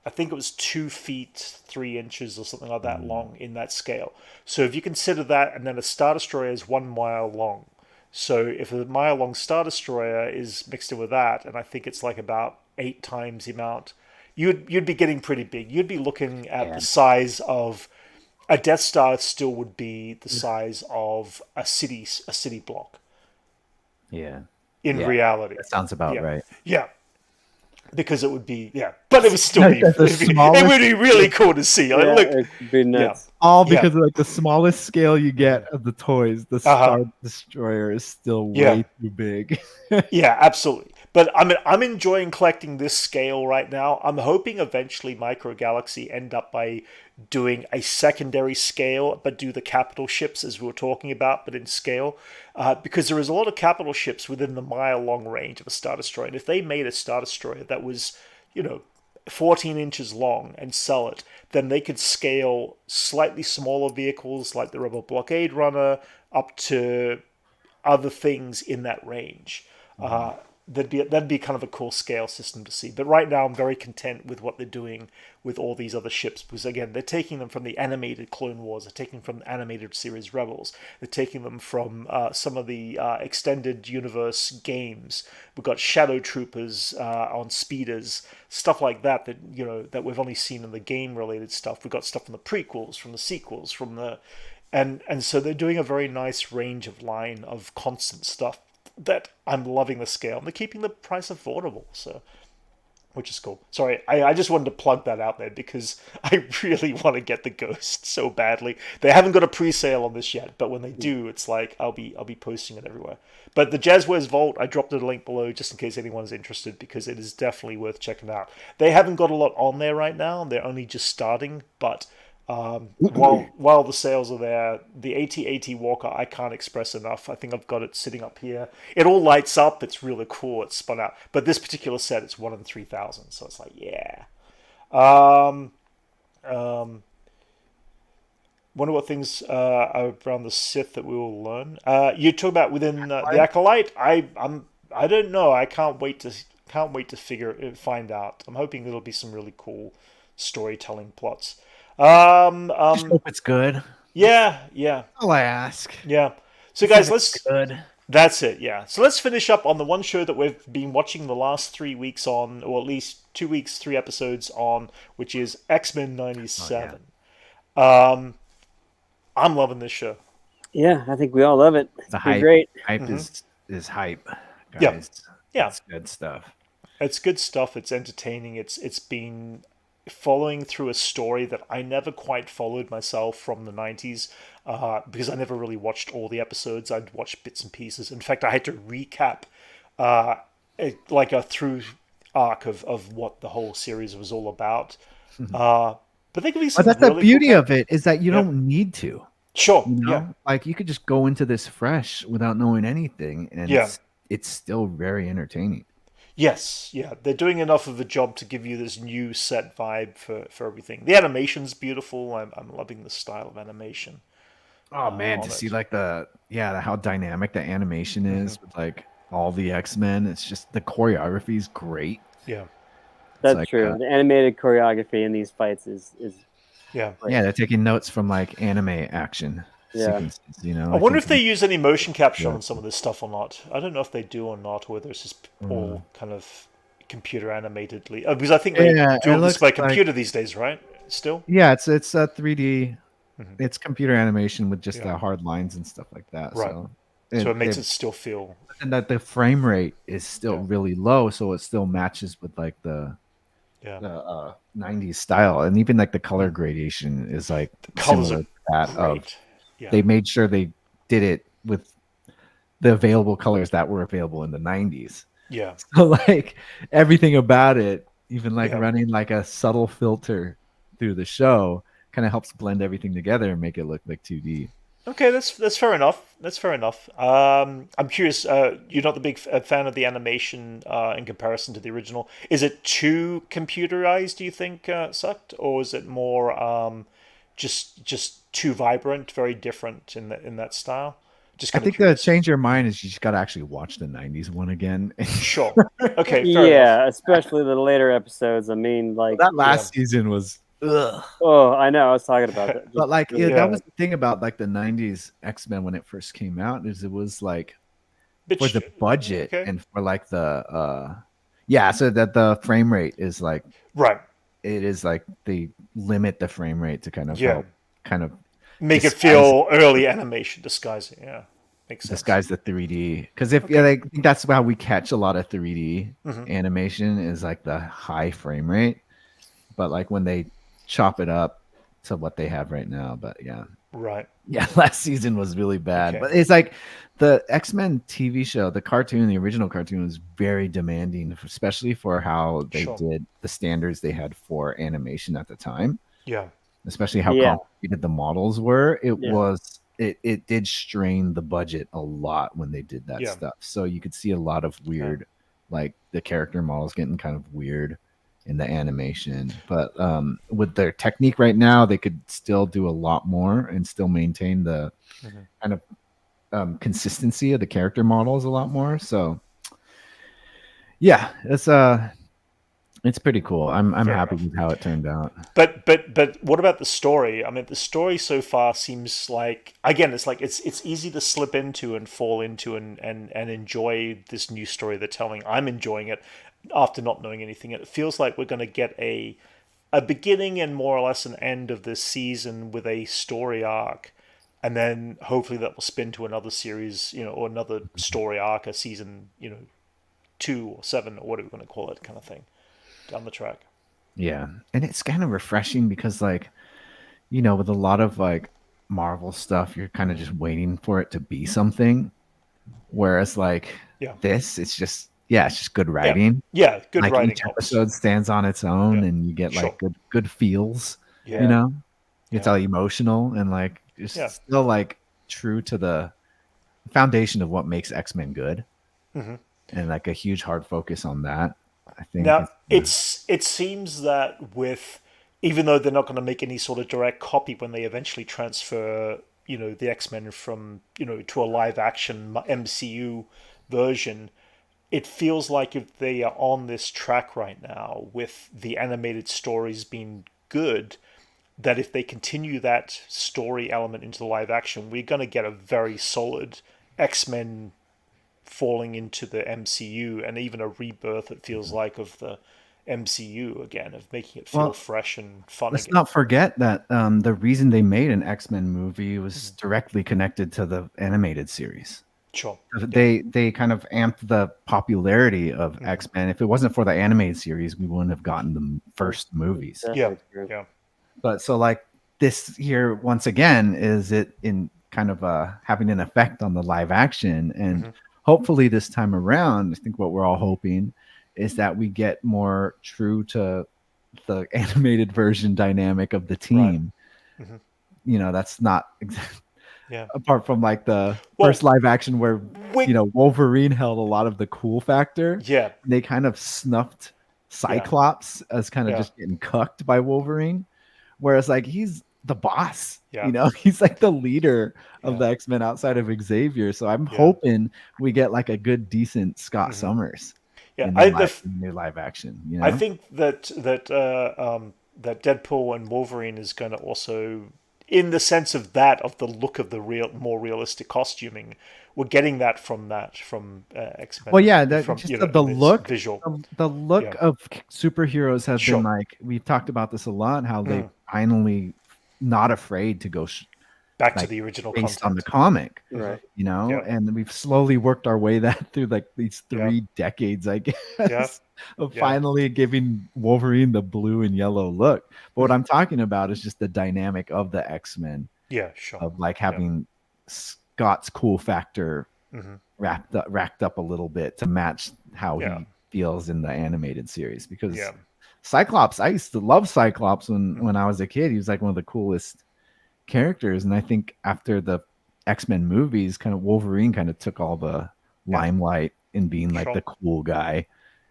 I think it was 2 feet 3 inches or something like that long in that scale. So if you consider that, and then a Star Destroyer is 1 mile long. So if a mile-long Star Destroyer is mixed in with that, and I think it's like about 8 times the amount, you'd be getting pretty big. You'd be looking at the size of a Death Star. Still would be the size of a city block. Yeah. In reality, that sounds about right. Yeah. Because it would be, but it would still be, it would be really cool to see. It'd be nuts. All because of the smallest scale you get of the toys, the Star Destroyer is still way too big. Yeah, absolutely. But I'm enjoying collecting this scale right now. I'm hoping eventually Micro Galaxy end up by doing a secondary scale, but do the capital ships as we were talking about, but in scale. Because there is a lot of capital ships within the mile-long range of a Star Destroyer. And if they made a Star Destroyer that was, 14 inches long and sell it, then they could scale slightly smaller vehicles like the Rebel Blockade Runner up to other things in that range. That'd be kind of a cool scale system to see. But right now I'm very content with what they're doing with all these other ships, because again, they're taking them from the animated Clone Wars, they're taking them from the animated series Rebels, they're taking them from some of the extended universe games. We've got Shadow Troopers on speeders, stuff like that that we've only seen in the game related stuff. We've got stuff from the prequels, from the sequels, from the and so they're doing a very nice range of line of constant stuff that I'm loving the scale. And they're keeping the price affordable, so which is cool. Sorry, I just wanted to plug that out there because I really want to get the Ghost so badly. They haven't got a pre-sale on this yet, but when they do, it's like I'll be posting it everywhere. But the Jazzwares Vault, I dropped a link below just in case anyone's interested because it is definitely worth checking out. They haven't got a lot on there right now; they're only just starting. But while the sales are there, the AT-AT Walker I can't express enough. I think I've got it sitting up here. It all lights up. It's really cool. It's spun out. But this particular set, it's 1 in 3,000. So it's like, yeah. Wonder what things are around the Sith that we will learn. You talk about within the Acolyte. I don't know. I can't wait to find out. I'm hoping there'll be some really cool storytelling plots. Just hope it's good. Yeah. All I ask. Yeah. So guys, Good. That's it, yeah. So let's finish up on the one show that we've been watching the last 3 weeks on, or at least 2 weeks, 3 episodes on, which is X-Men 97. I'm loving this show. Yeah, I think we all love it. It's hype. great. Hype is hype, guys. Yeah. It's good stuff. It's good stuff. It's entertaining. It's been following through a story that I never quite followed myself from the 90s because I never really watched all the episodes. I'd watch bits and pieces. In fact, I had to recap like a through arc of what the whole series was all about. But they can be some But that's really the beauty cool of it, is that you don't need to. Sure. You know? Yeah. Like you could just go into this fresh without knowing anything, and it's still very entertaining. Yes, yeah, they're doing enough of a job to give you this new set vibe for everything. The animation's beautiful. I'm loving the style of animation. Oh man, to see like how dynamic the animation is with like all the X-Men. It's just the choreography is great. Yeah, that's like, true. The animated choreography in these fights is yeah. great. Yeah, they're taking notes from like anime action sequences. You know, I wonder if they use any motion capture on some of this stuff or not. I don't know if they do or not, or whether it's just all kind of computer animatedly. Because I think they do all this by computer these days, right? Still. Yeah, it's 3D. It's computer animation with just the hard lines and stuff like that. Right. So it makes it still feel. And that the frame rate is still really low, so it still matches with like the 90s style, and even like the color gradation is like similar to that of. Yeah. They made sure they did it with the available colors that were available in the 90s. Yeah. So like everything about it, even like running like a subtle filter through the show, kind of helps blend everything together and make it look like 2D. Okay, that's fair enough. That's fair enough. I'm curious. You're not the big fan of the animation in comparison to the original. Is it too computerized? Do you think, Sucked, or is it more just too vibrant, very different in that style? Just I think the change your mind is you just got to actually watch the 90s one again. Sure. Okay. Fair enough. Especially the later episodes. I mean, like that last season was. Ugh. Oh, I know. I was talking about that. But like, that was the thing about like the 90s X-Men when it first came out, is it was like for the budget and for like the so that the frame rate is like it is like they limit the frame rate to kind of help kind of make it feel early animation, disguise it. Yeah, makes sense. Disguise the 3D, because if I think that's how we catch a lot of 3D animation is like the high frame rate, but like when they chop it up to what they have right now. But last season was really bad. But it's like the X-Men TV show, the original cartoon was very demanding, especially for how they did the standards they had for animation at the time. Yeah. Especially how complicated the models were. It did strain the budget a lot when they did that stuff. So you could see a lot of weird, like the character models getting kind of weird in the animation. But with their technique right now, they could still do a lot more and still maintain the kind of consistency of the character models a lot more. So yeah, it's pretty cool. I'm happy with how it turned out. But what about the story? I mean, the story so far seems like, again, it's easy to slip into and fall into and enjoy this new story they're telling. I'm enjoying it after not knowing anything. It feels like we're going to get a beginning and more or less an end of this season with a story arc, and then hopefully that will spin to another series, or another story arc, a season, 2 or 7 or whatever we're going to call it, kind of thing. down the track. Yeah, and it's kind of refreshing because, like, you know, with a lot of like Marvel stuff, you're kind of just waiting for it to be something. Whereas, like, it's just good writing. Yeah, good like writing each helps. episode stands on its own, and you get like good feels. You know, it's all emotional and like it's still like true to the foundation of what makes X-Men good, and like a huge hard focus on that. I think now it seems that with, even though they're not going to make any sort of direct copy when they eventually transfer, you know, the X-Men from, you know, to a live action MCU version, it feels like if they are on this track right now with the animated stories being good, that if they continue that story element into the live action, we're going to get a very solid X-Men falling into the MCU, and even a rebirth, it feels like, of the MCU again, of making it feel fresh and fun let's again. not forget that the reason they made an X-Men movie was directly connected to the animated series. Sure. They kind of amped the popularity of X-Men. If it wasn't for the animated series, we wouldn't have gotten the first movies. Yeah. But so like this here once again is it in kind of having an effect on the live action, and hopefully this time around, I think what we're all hoping is that we get more true to the animated version dynamic of the team. Right. You know, that's not apart from like the first live action where you know Wolverine held a lot of the cool factor. Yeah, they kind of snuffed Cyclops as kind of just getting cucked by Wolverine, whereas like he's the boss. You know, he's like the leader of the X-Men outside of Xavier. So I'm hoping we get like a good, decent Scott Summers. In the new live action. You know? I think that that Deadpool and Wolverine is going to also, in the sense of the look of the more realistic costuming, we're getting that from X-Men. Well, yeah, the look, visual, the look of superheroes has been like, we've talked about this a lot, how they finally not afraid to go back to the original based content on the comic, right? You know, and we've slowly worked our way through like these 3 decades, I guess, of finally giving Wolverine the blue and yellow look. But what I'm talking about is just the dynamic of the X-Men. Yeah, sure. Of like having Scott's cool factor racked up a little bit to match how he feels in the animated series. Because Cyclops, I used to love Cyclops when I was a kid. He was like one of the coolest characters, and I think after the X-Men movies, kind of Wolverine kind of took all the limelight in being like the cool guy.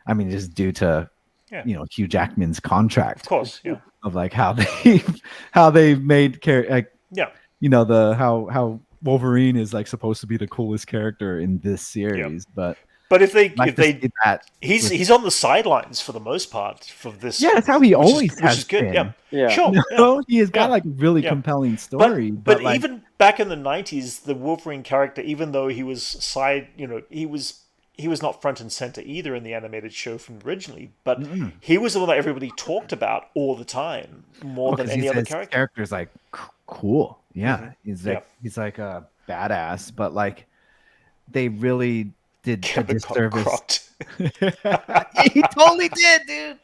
I mean, just due to you know Hugh Jackman's contract, of course, of like how they made you know how Wolverine is like supposed to be the coolest character in this series, but if he's on the sidelines for the most part for this. Yeah, that's how he always has which is good. been. Yeah, sure. No, he has got like really compelling story. But like, even back in the 90s, the Wolverine character, even though he was he was not front and center either in the animated show from originally, but he was the one that everybody talked about all the time, more than any other character. Character's like cool. Yeah, he's like a badass, but like they really did a disservice. He totally did, dude.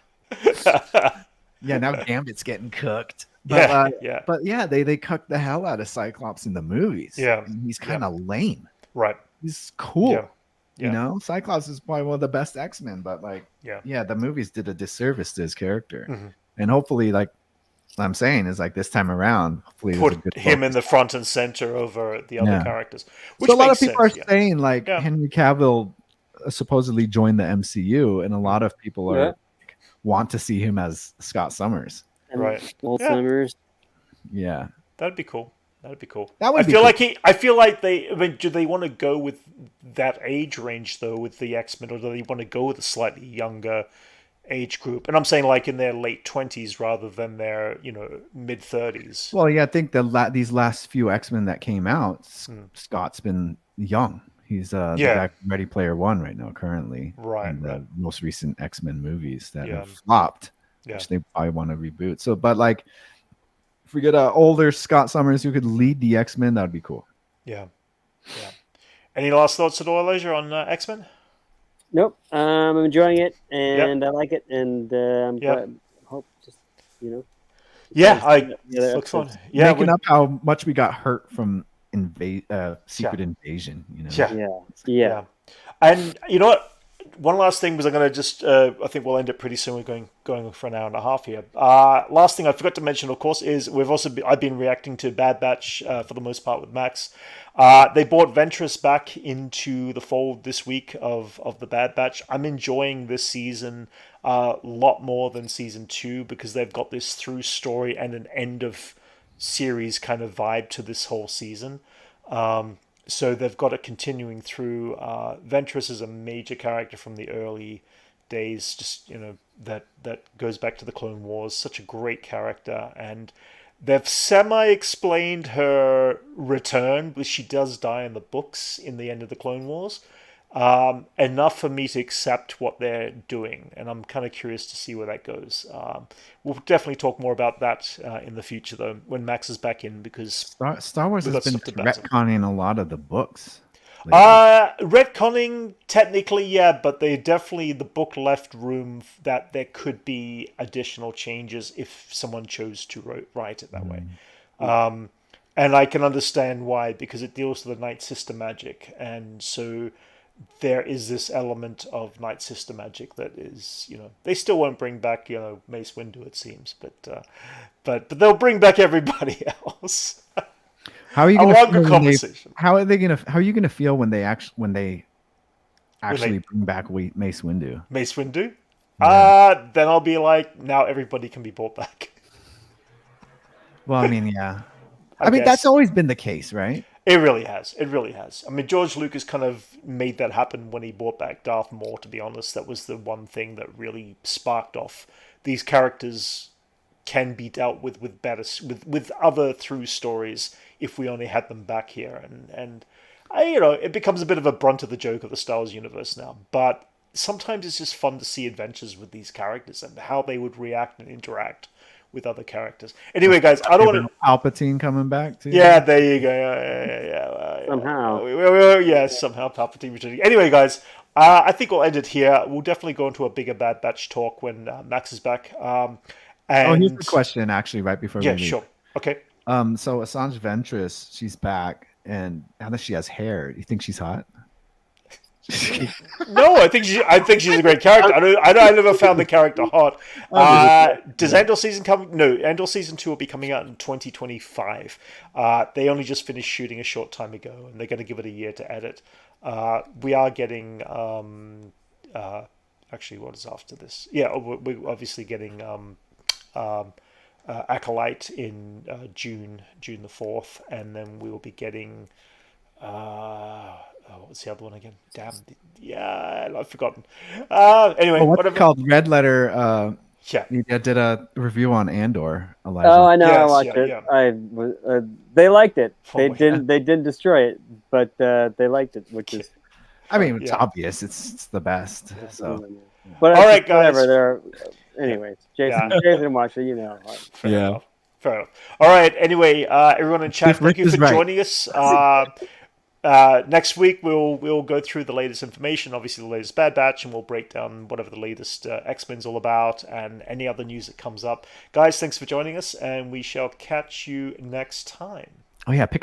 Yeah, now Gambit's getting cooked. But, but they cucked the hell out of Cyclops in the movies. Yeah, and he's kind of lame. Right. He's cool. You know, Cyclops is probably one of the best X-Men, but like, the movies did a disservice to his character. And hopefully, like I'm saying, is like this time around, hopefully put him in the front and center over the other characters. Which so a lot of people sense, are saying like Henry Cavill supposedly joined the MCU, and a lot of people are want to see him as Scott Summers. Right. Old Summers. Yeah. That'd be cool. That'd be cool. That would I feel like they. I mean, do they want to go with that age range though with the X-Men, or do they want to go with a slightly younger age group? And I'm saying like in their late 20s rather than their mid 30s. Well, yeah, I think these last few X-Men that came out, Scott's been young. He's Ready Player One right now, currently. Right. And the most recent X-Men movies that have flopped, which they probably want to reboot. So, but like, if we get an older Scott Summers who could lead the X-Men, that would be cool. Yeah. Any last thoughts at all, Elijah, on X-Men? Nope. I'm enjoying it, and I like it, and I'm Yep. glad. Hope just Yeah, looks fun. Yeah, Making up how much we got hurt from Secret Invasion. Yeah. And you know what? One last thing, because I'm going to just, I think we'll end it pretty soon. We're going for an hour and a half here. Last thing I forgot to mention, of course, is I've been reacting to Bad Batch for the most part with Max. They brought Ventress back into the fold this week of the Bad Batch. I'm enjoying this season a lot more than season 2 because they've got this through story and an end of series kind of vibe to this whole season. So they've got it continuing through. Ventress is a major character from the early days, just that goes back to the Clone Wars. Such a great character, and they've semi-explained her return, but she does die in the books in the end of the Clone Wars. Enough for me to accept what they're doing, and I'm kind of curious to see where that goes. We'll definitely talk more about that in the future, though, when Max is back in, because Star Wars has been retconning a lot of the books. Retconning, technically, yeah, but they definitely, the book left room that there could be additional changes if someone chose to write it that way. And I can understand why, because it deals with the Night Sister magic, and so there is this element of Night Sister magic that is, they still won't bring back, Mace Windu, it seems, but they'll bring back everybody else. How are you going to feel conversation? How are you going to feel when they actually bring back Mace Windu? Mace Windu? Yeah. Then I'll be like, now everybody can be brought back. Well, I mean, yeah. I mean, that's always been the case, right? It really has. It really has. I mean, George Lucas kind of made that happen when he brought back Darth Maul, to be honest. That was the one thing that really sparked off. These characters can be dealt with better, with other through stories if we only had them back here. And it becomes a bit of a brunt of the joke of the Star Wars universe now. But sometimes it's just fun to see adventures with these characters and how they would react and interact with other characters. Anyway, guys, I don't want to... Palpatine coming back too. Yeah, there you go. Yeah. Somehow. Somehow Palpatine returning. Anyway, guys, I think we'll end it here. We'll definitely go into a bigger Bad Batch talk when Max is back. Here's the question, actually, right before we leave. Yeah, sure. Okay. So Assange Ventress, she's back, and now that she has hair, do you think she's hot? No, I think she's a great character. I never found the character hot. Does Andor season come? No, Andor season 2 will be coming out in 2025. They only just finished shooting a short time ago, and they're going to give it a year to edit. We are getting actually, what is after this? Yeah, we're obviously getting Acolyte in June the 4th, and then we will be getting. What's the other one again? Damn. Yeah, I've forgotten. Anyway, what's it called? Red Letter. Yeah. You did a review on Andor, Elijah. Oh, I know. I watched it. Yeah. They liked it. They didn't destroy it, but they liked it, which is. I mean, it's obvious. It's the best. So. But all right, guys. Whatever. Anyways, Jason watched it. Fair enough. All right. Anyway, everyone in chat, thank you for joining us. Next week we'll go through the latest information, obviously the latest Bad Batch, and we'll break down whatever the latest X-Men's all about and any other news that comes up. Guys, thanks for joining us, and we shall catch you next time. Oh yeah,